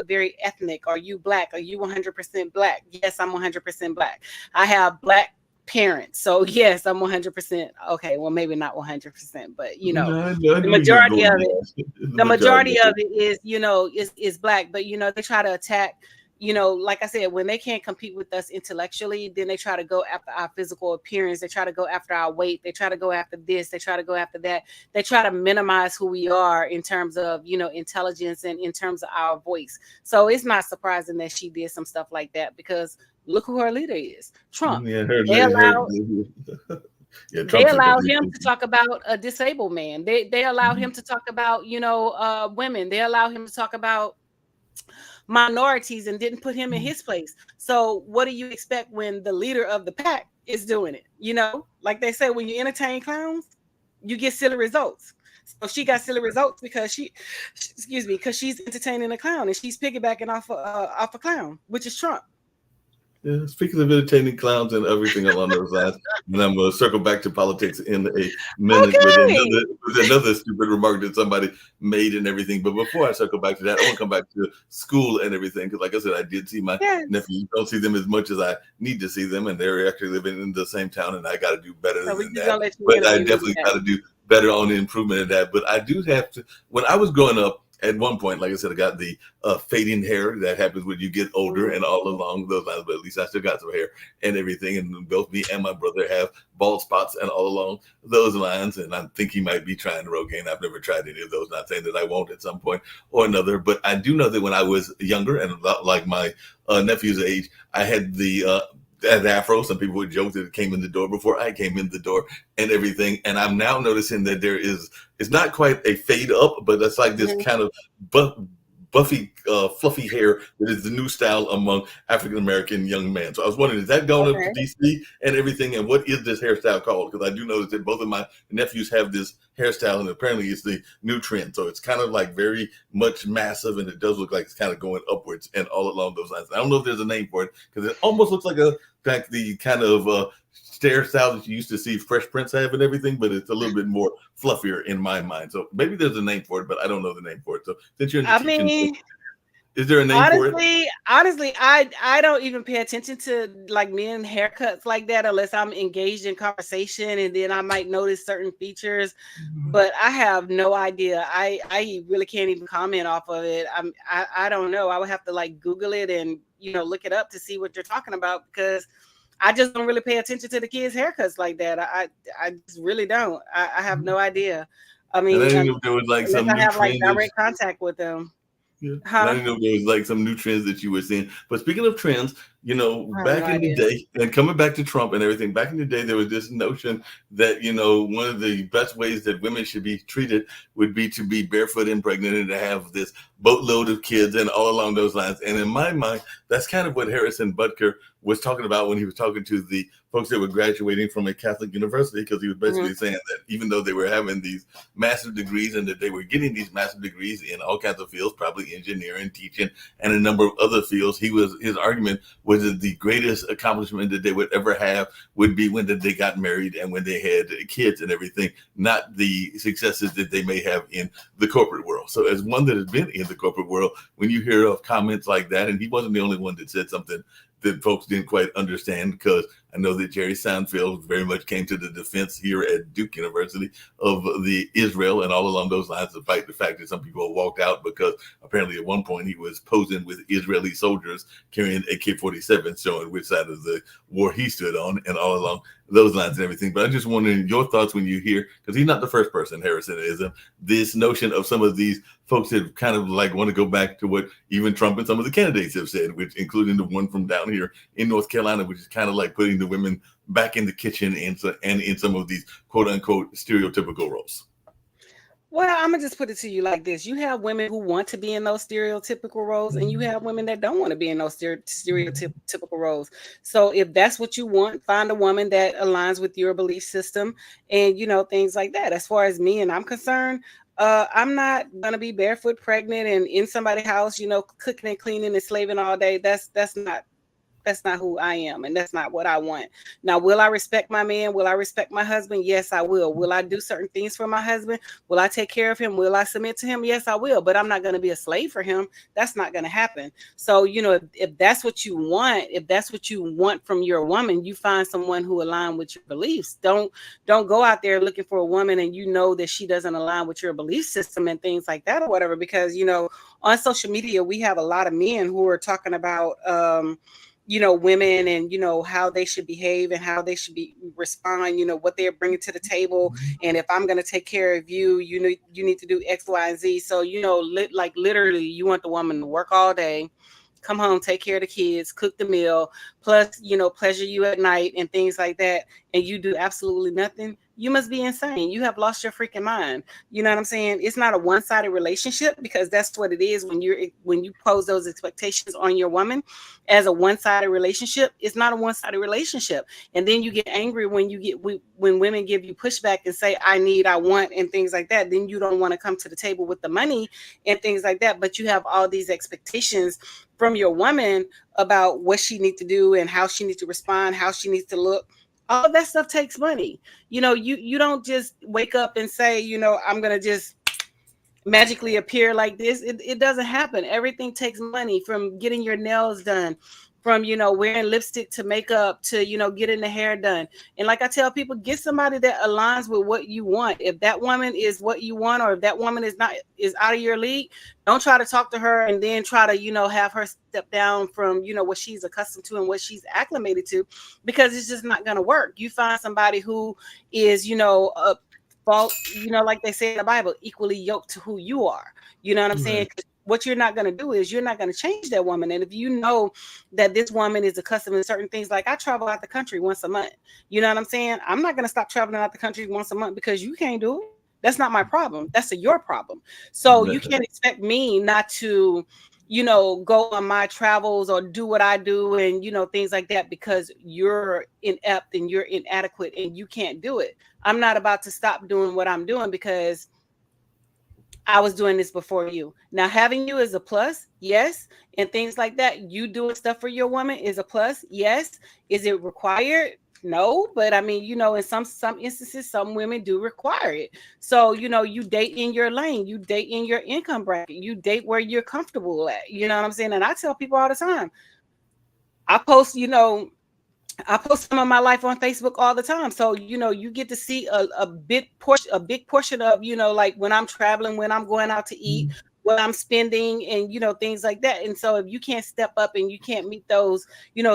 very ethnic, or you black, or you 100% black. Yes, I'm 100% black. I have black parents. So yes, I'm 100%. Okay, well maybe not 100%, but No, I the knew you were majority of going it, there. The the majority majority of of it. it is, is black. But they try to attack, like I said, when they can't compete with us intellectually, then they try to go after our physical appearance. They try to go after our weight. They try to go after this. They try to go after that. They try to minimize who we are in terms of, intelligence and in terms of our voice. So it's not surprising that she did some stuff like that, because look who her leader is, Trump. Yeah, They allowed yeah, they Trump's a allowed complete. him to talk about a disabled man. They allowed him to talk about, women. They allowed him to talk about minorities and didn't put him in his place. So what do you expect when the leader of the pack is doing it? Like they say, when you entertain clowns, you get silly results. So she got silly results because excuse me, because she's entertaining a clown and she's piggybacking off a clown, which is Trump. Yeah, speaking of entertaining clowns and everything along those lines, and I'm going to circle back to politics in a minute with Okay. another stupid remark that somebody made and everything. But before I circle back to that, I want to come back to school and everything because, like I said, I did see my Yes. nephews. Don't see them as much as I need to see them, and they're actually living in the same town, and I got to do better So we than just that. gonna let you in But on I any of definitely that. got to do better on the improvement of that. But I do have to. When I was growing up, at one point, like I said, I got the fading hair that happens when you get older, and all along those lines. But at least I still got some hair and everything. And both me and my brother have bald spots and all along those lines. And I think he might be trying Rogaine. I've never tried any of those. Not saying that I won't at some point or another, but I do know that when I was younger and like my nephew's age, I had the afro. Some people would joke that it came in the door before I came in the door and everything. And I'm now noticing that it's not quite a fade up, but it's like this Mhm. kind of buffy, fluffy hair that is the new style among African American young men. So I was wondering, is that going up to Okay. DC and everything? And what is this hairstyle called? Because I do notice that both of my nephews have this hairstyle, and apparently it's the new trend. So it's kind of like very much massive, and it does look like it's kind of going upwards and all along those lines. I don't know if there's a name for it because it almost looks like the kind of hairstyle that you used to see Fresh Prince have and everything, but it's a little bit more fluffier in my mind. So maybe there's a name for it, but I don't know the name for it. So since you're in the I teaching, mean, is there a name for it? honestly, I don't even pay attention to like men haircuts like that unless I'm engaged in conversation, and then I might notice certain features, but I have no idea. I really can't even comment off of it. I don't know. I would have to like Google it and look it up to see what you're talking about, because I just don't really pay attention to the kids' haircuts like that. I just really don't. I have no idea. I And I mean, didn't know if there was like unless some I new have like trend that direct contact with them. yeah. And I Huh? didn't know if there was like some new trends that you were seeing. But speaking of trends, I have no back in the idea. day, and coming back to Trump and everything, back in the day, there was this notion that, one of the best ways that women should be treated would be to be barefoot and pregnant and to have this boatload of kids and all along those lines. And in my mind, that's kind of what Harrison Butker was talking about when he was talking to the folks that were graduating from a Catholic university, because he was Mhm. basically saying that even though they were having these massive degrees and that they were getting these massive degrees in all kinds of fields, probably engineering, teaching, and a number of other fields, his argument was that the greatest accomplishment that they would ever have would be when they got married and when they had kids and everything, not the successes that they may have in the corporate world. So as one that has been in the corporate world, when you hear of comments like that, and he wasn't the only one that said something that folks didn't quite understand, because I know that Jerry Seinfeld very much came to the defense here at Duke University of the Israel and all along those lines, despite the fact that some people walked out because apparently at one point he was posing with Israeli soldiers carrying AK-47, showing which side of the war he stood on and all along those lines and everything. But I'm just wondering your thoughts when you hear, because he's not the first person, Harrison isn't, this notion of some of these folks that kind of like want to go back to what even Trump and some of the candidates have said, which including the one from down here in North Carolina, which is kind of like putting the women back in the kitchen and in some of these quote unquote stereotypical roles. Well, I'm gonna just put it to you like this: you have women who want to be in those stereotypical roles, and you have women that don't want to be in those stereotypical roles. So, if that's what you want, find a woman that aligns with your belief system, and things like that. As far as me and I'm concerned, I'm not gonna be barefoot, pregnant, and in somebody's house, cooking and cleaning and slaving all day. That's not That's not who I am, and that's not what I want. Now, will I respect my man? Will I respect my husband? Yes, I will. Will I do certain things for my husband? Will I take care of him? Will I submit to him? Yes, I will. But I'm not going to be a slave for him. That's not going to happen. So, if that's what you want, if that's what you want from your woman, you find someone who align with your beliefs. Don't go out there looking for a woman and you know that she doesn't align with your belief system and things like that or whatever. Because on social media we have a lot of men who are talking about women and how they should behave and how they should be respond, what they're bringing to the table. And if I'm going to take care of you, you need to do X, Y, and Z. So like literally you want the woman to work all day, come home, take care of the kids, cook the meal, plus, pleasure you at night and things like that, and you do absolutely nothing. You must be insane. You have lost your freaking mind. You know what I'm saying? It's not a one-sided relationship, because that's what it is when you pose those expectations on your woman as a one-sided relationship. It's not a one-sided relationship. And then you get angry when women give you pushback and say, I need, I want, and things like that. Then you don't want to come to the table with the money and things like that. But you have all these expectations from your woman about what she needs to do and how she needs to respond, how she needs to look. All of that stuff takes money. You don't just wake up and say, I'm going to just magically appear like this. It doesn't happen. Everything takes money, from getting your nails done, from wearing lipstick to makeup to getting the hair done. And like I tell people, get somebody that aligns with what you want. If that woman is what you want, or if that woman is out of your league, don't try to talk to her and then try to have her step down from what she's accustomed to and what she's acclimated to, because it's just not going to work. You find somebody who is a fault, like they say in the Bible, equally yoked to who you are. You know what I'm saying? What you're not going to do is you're not going to change that woman. And if you know that this woman is accustomed to certain things, like I travel out the country once a month, you know what I'm saying? I'm not going to stop traveling out the country once a month because you can't do it. That's not my problem. That's your problem. So you can't expect me not to, go on my travels or do what I do and, things like that, because you're inept and you're inadequate and you can't do it. I'm not about to stop doing what I'm doing because I was doing this before you. Now, having you is a plus, yes, and things like that. You doing stuff for your woman is a plus, yes. Is it required? No, but I mean, in some instances, some women do require it. So, you date in your lane, you date in your income bracket, you date where you're comfortable at. You know what I'm saying? And I tell people all the time, I post, I post some of my life on Facebook all the time. So, you get to see a big portion of, like when I'm traveling, when I'm going out to eat, what I'm spending and, things like that. And so if you can't step up and you can't meet those,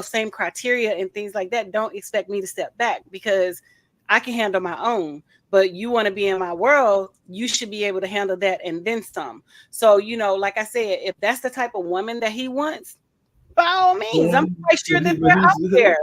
same criteria and things like that, don't expect me to step back, because I can handle my own. But you want to be in my world, you should be able to handle that and then some. So, like I said, if that's the type of woman that he wants, by all means, I'm quite sure that they're out there.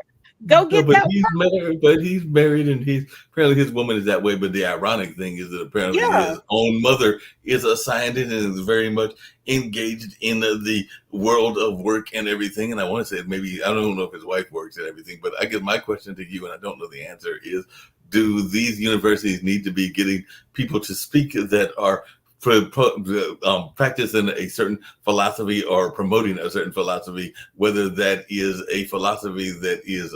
Go No, get but that. he's married, and he's apparently his woman is that way. But the ironic thing is that apparently Yeah. his own mother is a scientist and is very much engaged in the world of work and everything. And I want to say, maybe, I don't know if his wife works and everything, but I guess my question to you, and I don't know the answer, is: do these universities need to be getting people to speak that are practicing a certain philosophy or promoting a certain philosophy, whether that is a philosophy that is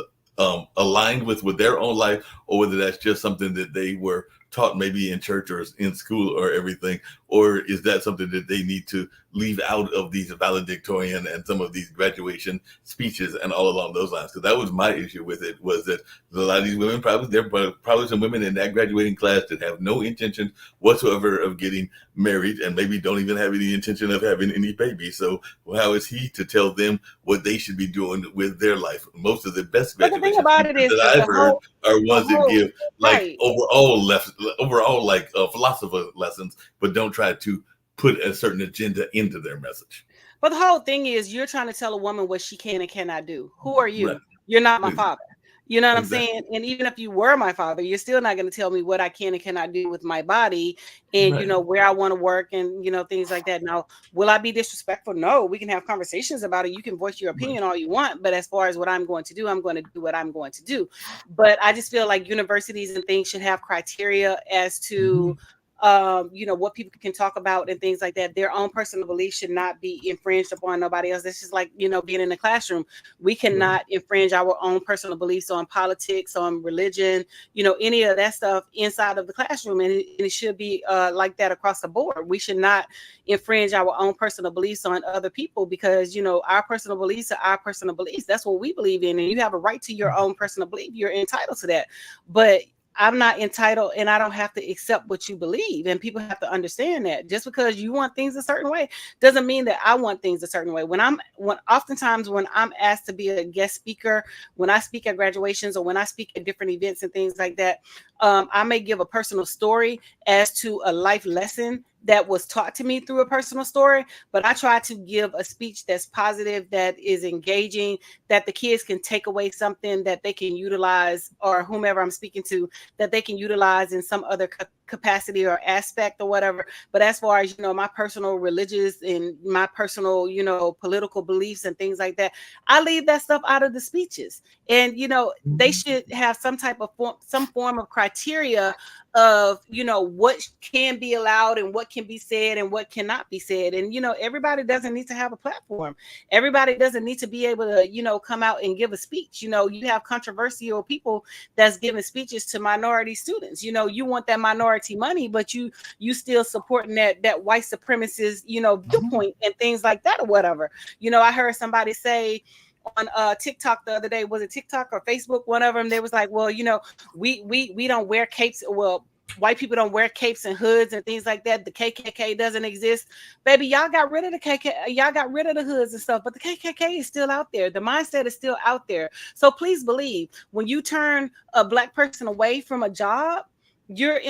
aligned with their own life, or whether that's just something that they were taught maybe in church or in school or everything, or is that something that they need to leave out of these valedictorian and some of these graduation speeches and all along those lines? Because that was my issue with it, was that a lot of these women, there are probably some women in that graduating class that have no intention whatsoever of getting married, and maybe don't even have any intention of having any babies. So how is he to tell them what they should be doing with their life? Most of the best But the thing graduation about it speeches is that I've heard are ones that give like right. overall like philosopher lessons, but don't try to put a certain agenda into their message. But the whole thing is, you're trying to tell a woman what she can and cannot do. Who are you? Right. You're not my father. You know what I'm Exactly. saying? And even if you were my father, you're still not going to tell me what I can and cannot do with my body and, Right. where I want to work and, things like that. Now, will I be disrespectful? No, we can have conversations about it. You can voice your opinion all you want. But as far as what I'm going to do, I'm going to do what I'm going to do. But I just feel like universities and things should have criteria as to what people can talk about and things like that. Their own personal beliefs should not be infringed upon nobody else. It's just like, being in the classroom. We Right. cannot infringe our own personal beliefs on politics, on religion, any of that stuff inside of the classroom. And it should be like that across the board. We should not infringe our own personal beliefs on other people because, our personal beliefs are our personal beliefs. That's what we believe in. And you have a right to your own personal belief. You're entitled to that. But I'm not entitled and I don't have to accept what you believe. And people have to understand that just because you want things a certain way doesn't mean that I want things a certain way. Oftentimes when I'm asked to be a guest speaker, when I speak at graduations or when I speak at different events and things like that, I may give a personal story as to a life lesson that was taught to me through a personal story, but I try to give a speech that's positive, that is engaging, that the kids can take away something that they can utilize, or whomever I'm speaking to, that they can utilize in some other capacity or aspect or whatever. But as far as, my personal religious and my personal, political beliefs and things like that, I leave that stuff out of the speeches. And, they should have some type of some form of criteria of, what can be allowed and what can be said and what cannot be said. And, everybody doesn't need to have a platform. Everybody doesn't need to be able to, come out and give a speech. You have controversial people that's giving speeches to minority students. You want that minority money, but you still supporting that white supremacist, viewpoint and things like that or whatever. I heard somebody say on TikTok the other day, was it TikTok or Facebook, one of them, they was like, well, we don't wear capes. Well, white people don't wear capes and hoods and things like that. The KKK doesn't exist. Baby, y'all got rid of the KKK, y'all got rid of the hoods and stuff, but the KKK is still out there. The mindset is still out there. So please believe, when you turn a black person away from a job, you're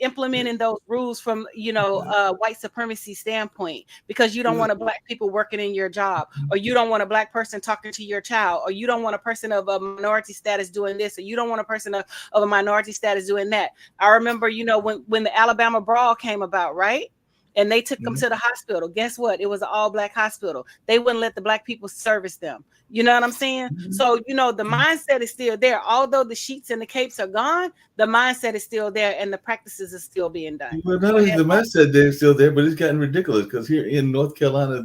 implementing those rules from white supremacy standpoint, because you don't want a black people working in your job, or you don't want a black person talking to your child, or you don't want a person of a minority status doing this, or you don't want a person of a minority status doing that. I remember, when the Alabama brawl came about, right? And they took them to the hospital. Guess what? It was an all black hospital. They wouldn't let the black people service them. You know what I'm saying? So, the mindset is still there. Although the sheets and the capes are gone, the mindset is still there and the practices are still being done. Well, not only the mindset they're still there, but it's gotten ridiculous because here in North Carolina,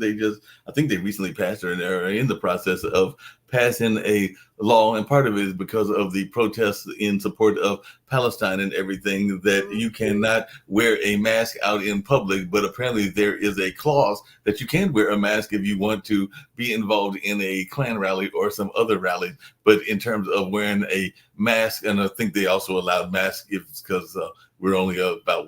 I think they recently passed, or are in the process of passing a law, and part of it is because of the protests in support of Palestine and everything, that you cannot wear a mask out in public. But apparently there is a clause that you can wear a mask if you want to be involved in a Klan rally or some other rally. But in terms of wearing a mask, and I think they also allowed masks because we're only about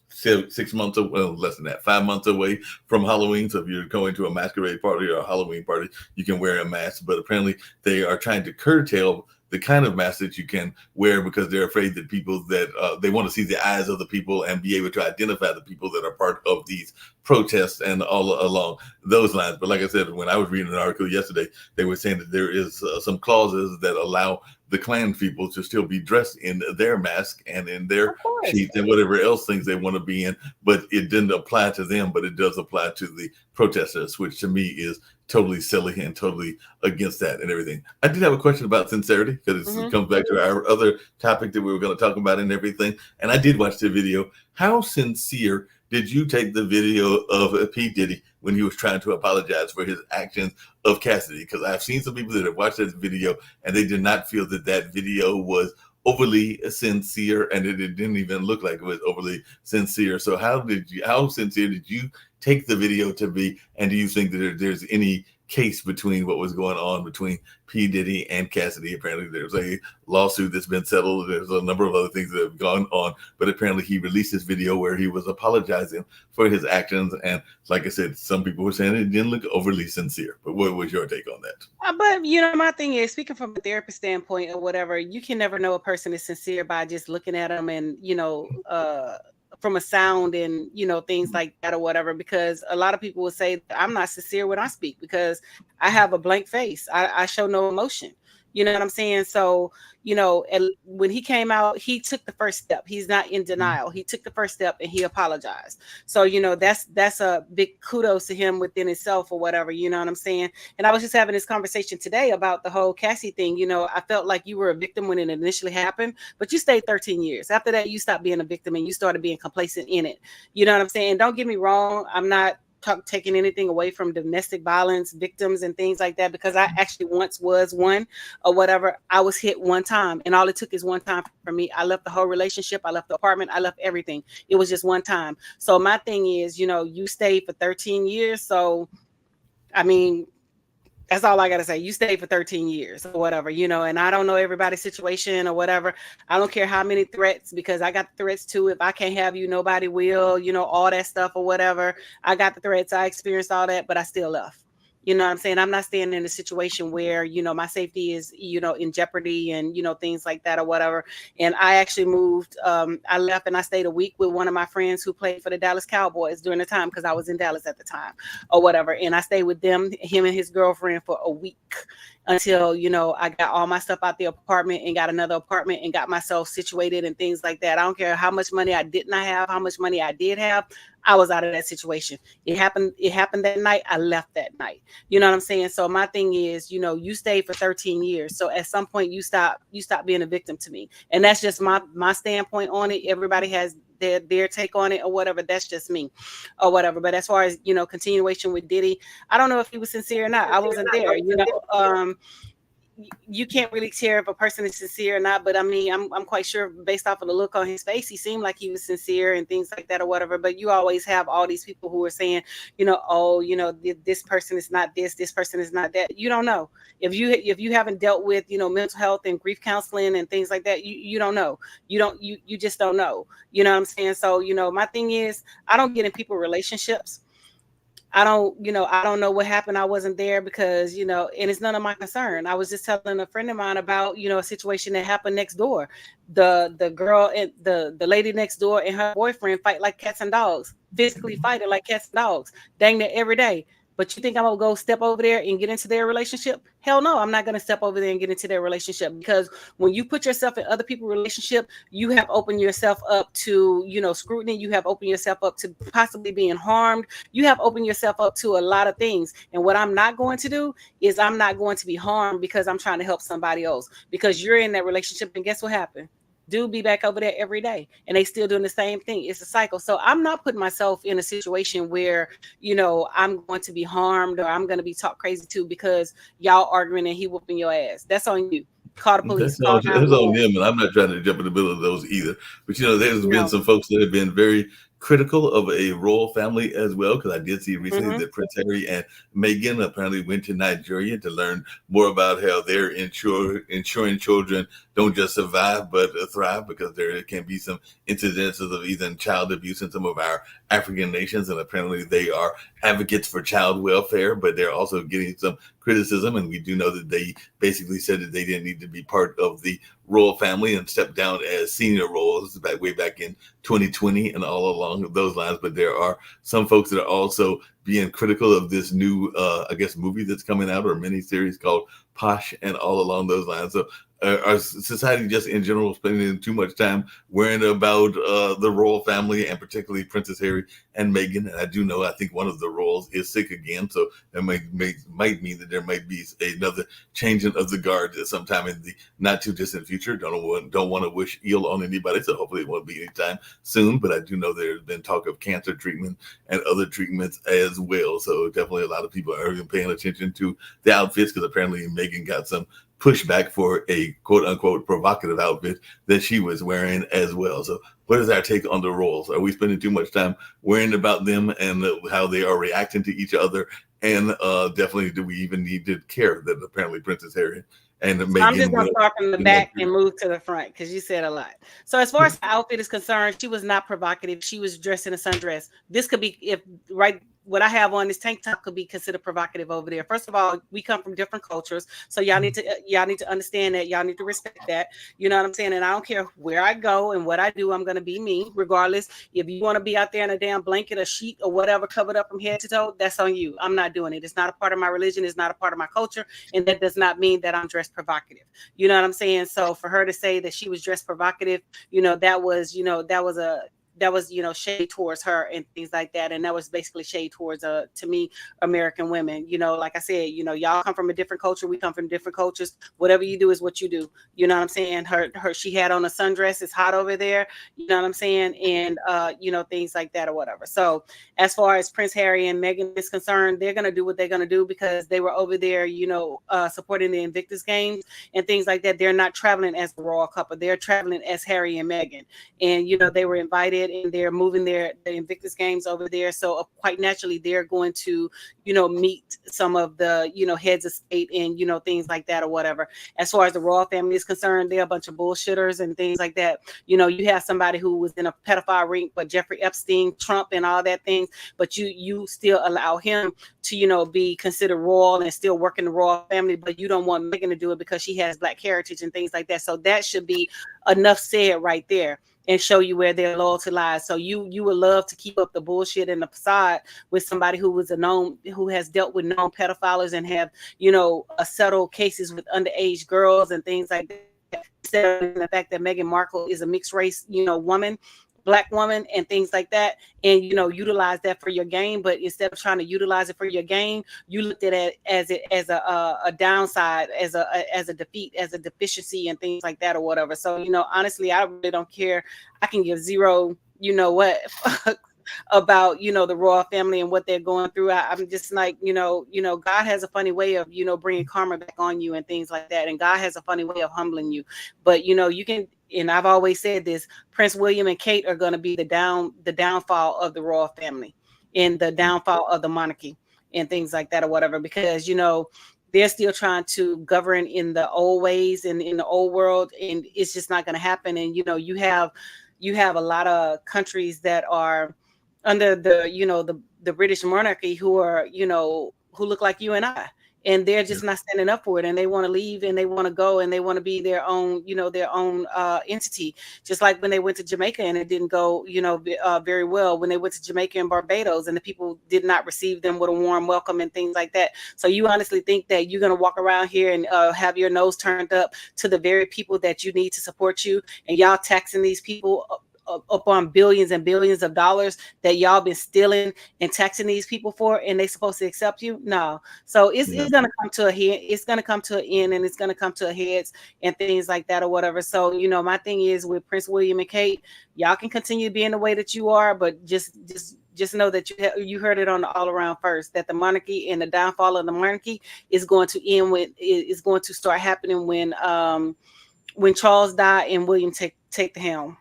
6 months away, well, less than that, 5 months away from Halloween. So if you're going to a masquerade party or a Halloween party, you can wear a mask. But apparently they are trying to curtail the kind of mask that you can wear because they're afraid that people that they want to see the eyes of the people and be able to identify the people that are part of these protests and all along those lines. But like I said, when I was reading an article yesterday, they were saying that there is some clauses that allow the Klan people to still be dressed in their mask and in their sheets and whatever else things they want to be in, but it didn't apply to them, but it does apply to the protesters, which to me is totally silly and totally against that and everything. I did have a question about sincerity because it comes back to our other topic that we were going to talk about and everything. And I did watch the video. How sincere did you take the video of P. Diddy when he was trying to apologize for his actions of Cassidy? Because I've seen some people that have watched this video and they did not feel that that video was overly sincere, and it didn't even look like it was overly sincere. So how sincere did you take the video to be? And do you think that there's any case between what was going on between P. Diddy and Cassidy? Apparently there's a lawsuit that's been settled. There's a number of other things that have gone on, but apparently he released this video where he was apologizing for his actions. And like I said, some people were saying it didn't look overly sincere, but what was your take on that? But my thing is, speaking from a therapist standpoint or whatever, you can never know a person is sincere by just looking at them and, from a sound and, things like that or whatever, because a lot of people will say I'm not sincere when I speak because I have a blank face. I show no emotion. You know what I'm saying? So, when he came out, he took the first step. He's not in denial. He took the first step and he apologized. So, that's a big kudos to him within itself or whatever, you know what I'm saying? And I was just having this conversation today about the whole Cassie thing. I felt like you were a victim when it initially happened, but you stayed 13 years. After that, you stopped being a victim and you started being complacent in it. You know what I'm saying? Don't get me wrong. I'm not taking anything away from domestic violence victims and things like that, because I actually once was one or whatever. I was hit one time, and all it took is one time for me. I left the whole relationship, I left the apartment, I left everything. It was just one time. So my thing is, you stayed for 13 years. So I mean, that's all I got to say. You stayed for 13 years or whatever, and I don't know everybody's situation or whatever. I don't care how many threats, because I got the threats too. If I can't have you, nobody will, all that stuff or whatever. I got the threats. I experienced all that, but I still left. You know what I'm saying? I'm not staying in a situation where, my safety is, in jeopardy and, things like that or whatever. And I actually moved. I left and I stayed a week with one of my friends who played for the Dallas Cowboys during the time, because I was in Dallas at the time or whatever. And I stayed with him and his girlfriend for a week until, I got all my stuff out the apartment and got another apartment and got myself situated and things like that. I don't care how much money I did not have, how much money I did have. I was out of that situation. It happened that night. I left that night. You know what I'm saying? So my thing is, you stayed for 13 years. So at some point you stop being a victim to me. And that's just my standpoint on it. Everybody has their take on it or whatever. That's just me or whatever. But as far as, continuation with Diddy, I don't know if he was sincere or not. I wasn't there, you can't really tell if a person is sincere or not, but I mean, I'm quite sure based off of the look on his face, he seemed like he was sincere and things like that or whatever. But you always have all these people who are saying, oh, this person is not this person is not that. You don't know if you haven't dealt with, mental health and grief counseling and things like that. You don't know. You just don't know. You know what I'm saying? So, my thing is, I don't get in people relationships. I don't know what happened. I wasn't there because, and it's none of my concern. I was just telling a friend of mine about, a situation that happened next door. The girl and the lady next door and her boyfriend fight like cats and dogs, physically fighting like cats and dogs, dang near every day. But you think I'm gonna go step over there and get into their relationship? Hell no, I'm not gonna step over there and get into their relationship, because when you put yourself in other people's relationship, you have opened yourself up to, scrutiny. You have opened yourself up to possibly being harmed. You have opened yourself up to a lot of things. And what I'm not going to do is I'm not going to be harmed because I'm trying to help somebody else, because you're in that relationship. And guess what happened? Do be back over there every day and they still doing the same thing. It's a cycle. So I'm not putting myself in a situation where, I'm going to be harmed or I'm going to be talked crazy to because y'all arguing and he whooping your ass. That's on you. Call the police. Call That's on 911. them, and I'm not trying to jump in the middle of those either. But there's been No. some folks that have been very critical of a royal family as well, because I did see recently Mm-hmm. that Prince Harry and Meghan apparently went to Nigeria to learn more about how they're ensuring children don't just survive but thrive, because there can be some incidences of even child abuse in some of our African nations, and apparently they are advocates for child welfare, but they're also getting some criticism. And we do know that they basically said that they didn't need to be part of the royal family and stepped down as senior royals way back in 2020 and all along those lines. But there are some folks that are also being critical of this new, movie that's coming out, or miniseries called Posh, and all along those lines. So our society just in general spending too much time worrying about the royal family, and particularly Princess Harry and Meghan. And I think one of the royals is sick again, so that might mean that there might be another changing of the guard sometime in the not too distant future. Don't want to wish ill on anybody, so hopefully it won't be anytime soon. But I do know there's been talk of cancer treatment and other treatments as well. So definitely a lot of people are even paying attention to the outfits, because apparently Meghan got some pushback for a quote unquote provocative outfit that she was wearing as well. So what is our take on the royals? Are we spending too much time worrying about them and how they are reacting to each other? And definitely, do we even need to care that apparently Princess Harry and So I'm just Meghan gonna will start from the be back next? and move to the front because you said a lot. So as far as the outfit is concerned, she was not provocative. She was dressed in a sundress. This could be if right what I have on this tank top could be considered provocative over there. First of all, we come from different cultures, so y'all need to understand that. Y'all need to respect that. You know what I'm saying? And I don't care where I go and what I do. I'm gonna be me, regardless. If you want to be out there in a damn blanket, a sheet, or whatever, covered up from head to toe, that's on you. I'm not doing it. It's not a part of my religion. It's not a part of my culture, and that does not mean that I'm dressed provocative. You know what I'm saying? So for her to say that she was dressed provocative, that was shade towards her and things like that, and that was basically shade towards to me, American women. Like I said, y'all come from a different culture, we come from different cultures. Whatever you do is what you do. You know what I'm saying? Her she had on a sundress. It's hot over there. You know what I'm saying? And things like that or whatever. So as far as Prince Harry and Meghan is concerned, they're gonna do what they're gonna do because they were over there supporting the Invictus Games and things like that. They're not traveling as the royal couple, they're traveling as Harry and Meghan. And they were invited, and they're moving the Invictus Games over there. So quite naturally, they're going to, meet some of the, heads of state and, things like that or whatever. As far as the royal family is concerned, they're a bunch of bullshitters and things like that. You have somebody who was in a pedophile ring, but Jeffrey Epstein, Trump, and all that things, but you still allow him to, be considered royal and still work in the royal family, but you don't want Meghan to do it because she has Black heritage and things like that. So that should be enough said right there, and show you where their loyalty lies. So you would love to keep up the bullshit and the facade with somebody who has dealt with known pedophiles and have, settled cases with underage girls and things like that. Instead of the fact that Meghan Markle is a mixed race, woman, Black woman, and things like that, and utilize that for your game. But instead of trying to utilize it for your game, you looked at it as a downside, as a defeat, as a deficiency, and things like that or whatever. So honestly, I really don't care. I can give zero, what about the royal family and what they're going through. I'm just like, God has a funny way of bringing karma back on you and things like that, and God has a funny way of humbling you. But you can, and I've always said this, Prince William and Kate are going to be the downfall of the royal family and the downfall of the monarchy and things like that or whatever, because they're still trying to govern in the old ways and in the old world, and it's just not going to happen. And you have a lot of countries that are under the British monarchy who are who look like you and I, and they're just not standing up for it, and they want to leave, and they want to go, and they want to be their own entity. Just like when they went to Jamaica and it didn't go very well, when they went to Jamaica and Barbados and the people did not receive them with a warm welcome and things like that. So you honestly think that you're going to walk around here and have your nose turned up to the very people that you need to support you, and y'all taxing these people upon billions and billions of dollars that y'all been stealing and taxing these people for, and they supposed to accept you? No. So it's gonna come to a head. It's gonna come to an end, and it's gonna come to a heads and things like that or whatever. So my thing is with Prince William and Kate, y'all can continue being the way that you are, but just know that you heard it on the All Around first, that the monarchy and the downfall of the monarchy is going to end is going to start happening when Charles died and William take the helm.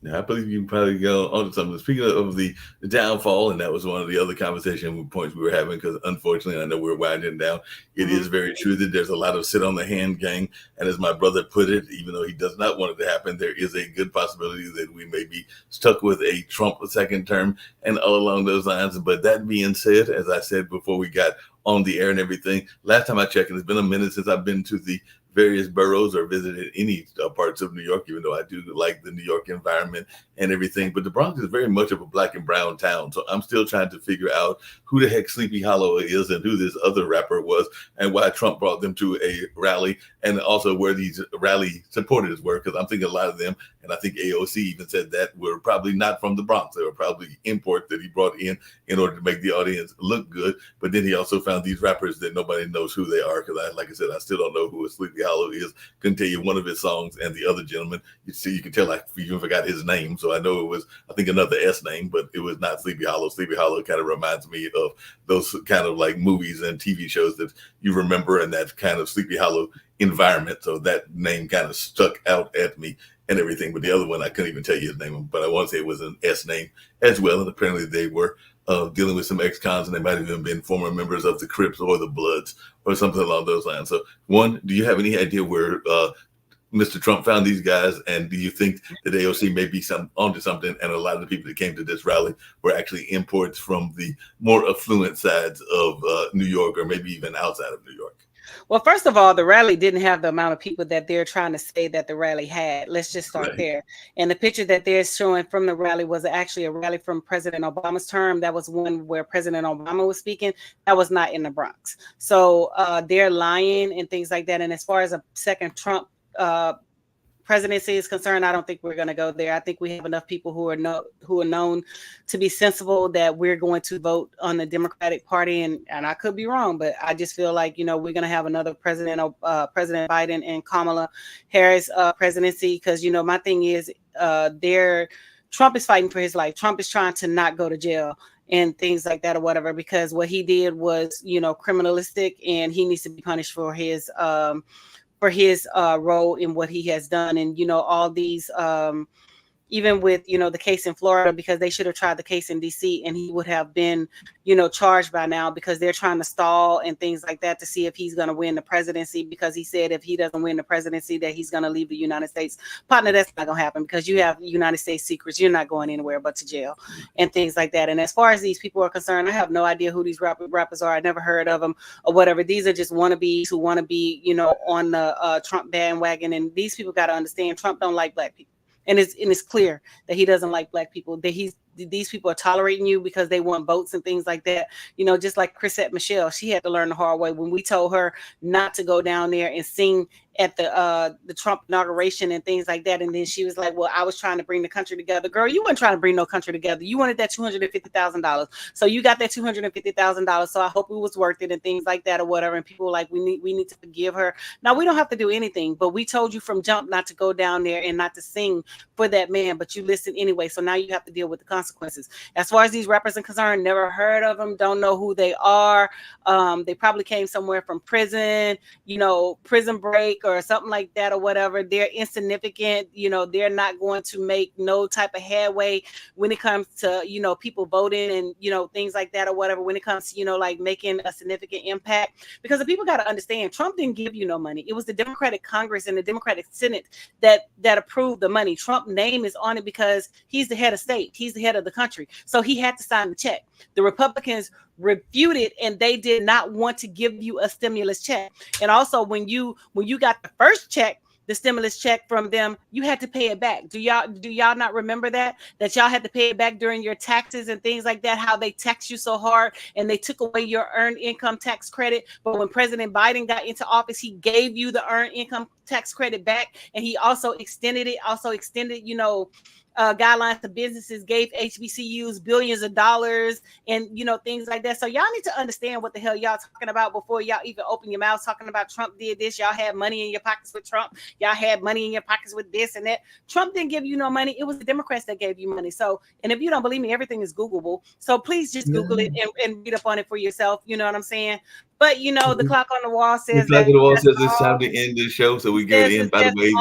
Yeah, I believe you can probably go on to something. Speaking of the downfall, and that was one of the other conversation points we were having, because unfortunately, I know we're winding down. It is very true that there's a lot of sit on the hand gang. And as my brother put it, even though he does not want it to happen, there is a good possibility that we may be stuck with a Trump second term and all along those lines. But that being said, as I said before we got on the air and everything, last time I checked, and it's been a minute since I've been to the various boroughs or visited any parts of New York, even though I do like the New York environment and everything. But the Bronx is very much of a Black and brown town. So I'm still trying to figure out who the heck Sleepy Hollow is and who this other rapper was and why Trump brought them to a rally, and also where these rally supporters were, because I'm thinking a lot of them, and I think AOC even said that, were probably not from the Bronx. They were probably imports that he brought in order to make the audience look good. But then he also found these rappers that nobody knows who they are, because like I said, I still don't know who a Sleepy Hollow is. Couldn't tell you one of his songs, and the other gentleman, you can tell I even forgot his name. So I know it was, I think, another S name, but it was not Sleepy Hollow. Sleepy Hollow kind of reminds me of those kind of like movies and TV shows that you remember, and that kind of Sleepy Hollow environment. So that name kind of stuck out at me and everything. But the other one, I couldn't even tell you his name, but I want to say it was an S name as well. And apparently they were dealing with some ex-cons, and they might have even been former members of the Crips or the Bloods or something along those lines. So one, do you have any idea where Mr. Trump found these guys, and do you think that AOC may be onto something? And a lot of the people that came to this rally were actually imports from the more affluent sides of New York, or maybe even outside of New York. Well, first of all, the rally didn't have the amount of people that they're trying to say that the rally had. Let's just start there. And the picture that they're showing from the rally was actually a rally from President Obama's term. That was one where President Obama was speaking. That was not in the Bronx. So they're lying and things like that. And as far as a second Trump presidency is concerned, I don't think we're going to go there. I think we have enough people who are known to be sensible that we're going to vote on the Democratic Party, and I could be wrong, but I just feel like, you know, we're going to have another President Biden and Kamala Harris presidency, because, you know, my thing is Trump is fighting for his life. Trump is trying to not go to jail and things like that or whatever, because what he did was, you know, criminalistic, and he needs to be punished for his role in what he has done. And, you know, all these, even with, you know, the case in Florida, because they should have tried the case in DC, and he would have been, you know, charged by now, because they're trying to stall and things like that to see if he's going to win the presidency, because he said if he doesn't win the presidency that he's going to leave the United States. Partner, that's not going to happen, because you have United States secrets. You're not going anywhere but to jail and things like that. And as far as these people are concerned, I have no idea who these rappers are. I never heard of them or whatever. These are just wannabes who want to be, you know, on the Trump bandwagon. And these people got to understand Trump don't like black people. And it's clear that he doesn't like black people, that these people are tolerating you because they want votes and things like that. You know, just like Chrisette Michelle, she had to learn the hard way when we told her not to go down there and sing at the Trump inauguration and things like that. And then she was like, well, I was trying to bring the country together. Girl, you weren't trying to bring no country together. You wanted that $250,000. So you got that $250,000. So I hope it was worth it and things like that or whatever. And people were like, we need to forgive her. Now, we don't have to do anything, but we told you from jump not to go down there and not to sing for that man, but you listened anyway. So now you have to deal with the consequences. As far as these rappers are concerned, never heard of them, don't know who they are. They probably came somewhere from prison, you know, Prison Break or something like that or whatever. They're insignificant. You know, they're not going to make no type of headway when it comes to, you know, people voting and, you know, things like that or whatever, when it comes to, you know, like making a significant impact. Because the people got to understand, Trump didn't give you no money. It was the Democratic Congress and the Democratic Senate that approved the money. Trump's name is on it because he's the head of state. He's the head of the country. So he had to sign the check. The Republicans refuted, and they did not want to give you a stimulus check. And also when you got the first check, the stimulus check from them, you had to pay it back. Do y'all not remember that y'all had to pay it back during your taxes and things like that, how they taxed you so hard and they took away your earned income tax credit? But when President Biden got into office, he gave you the earned income tax credit back, and he also extended, you know, guidelines to businesses, gave HBCUs billions of dollars and, you know, things like that. So y'all need to understand what the hell y'all talking about before y'all even open your mouths talking about Trump did this. Y'all had money in your pockets with Trump. Y'all had money in your pockets with this and that. Trump didn't give you no money. It was the Democrats that gave you money. So, and if you don't believe me, everything is Googleable. So please just Google it and read up on it for yourself. You know what I'm saying? But, you know, the clock on the wall says it's time to end the show, so we get it in. By the way,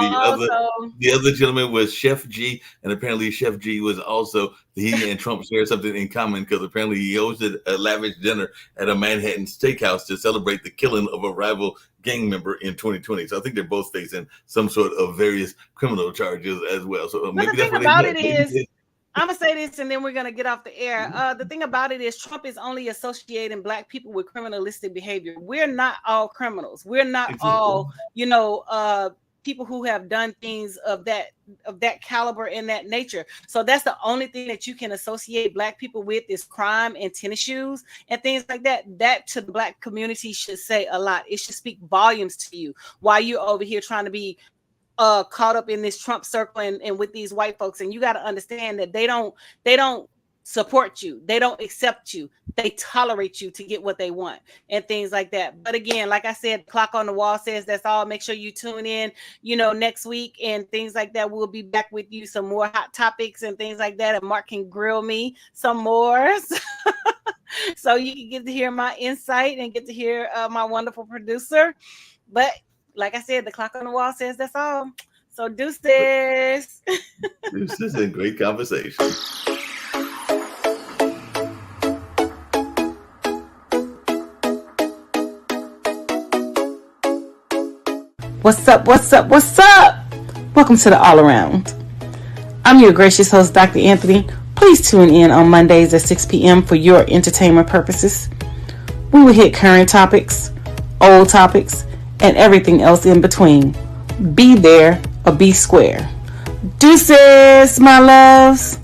the other gentleman was Chef G, and apparently Chef G was also, he and Trump share something in common, because apparently he hosted a lavish dinner at a Manhattan steakhouse to celebrate the killing of a rival gang member in 2020. So I think they're both facing some sort of various criminal charges as well. So maybe that's what about it is. I'm going to say this and then we're going to get off the air. The thing about it is Trump is only associating black people with criminalistic behavior. We're not all criminals. We're not all, you know, people who have done things of that caliber and that nature. So that's the only thing that you can associate black people with is crime and tennis shoes and things like that. That to the black community should say a lot. It should speak volumes to you while you're over here trying to be caught up in this Trump circle and with these white folks. And you got to understand that they don't support you. They don't accept you. They tolerate you to get what they want and things like that. But again, like I said, clock on the wall says that's all. Make sure you tune in, you know, next week and things like that. We'll be back with you some more hot topics and things like that. And Mark can grill me some more. So you can get to hear my insight and get to hear my wonderful producer. But like I said, the clock on the wall says that's all. So deuces. Deuces and great conversation. What's up? What's up? What's up? Welcome to the AwlAround. I'm your gracious host, Dr. Anthony. Please tune in on Mondays at 6 p.m. for your entertainment purposes. We will hit current topics, old topics, and everything else in between. Be there or be square. Deuces, my loves.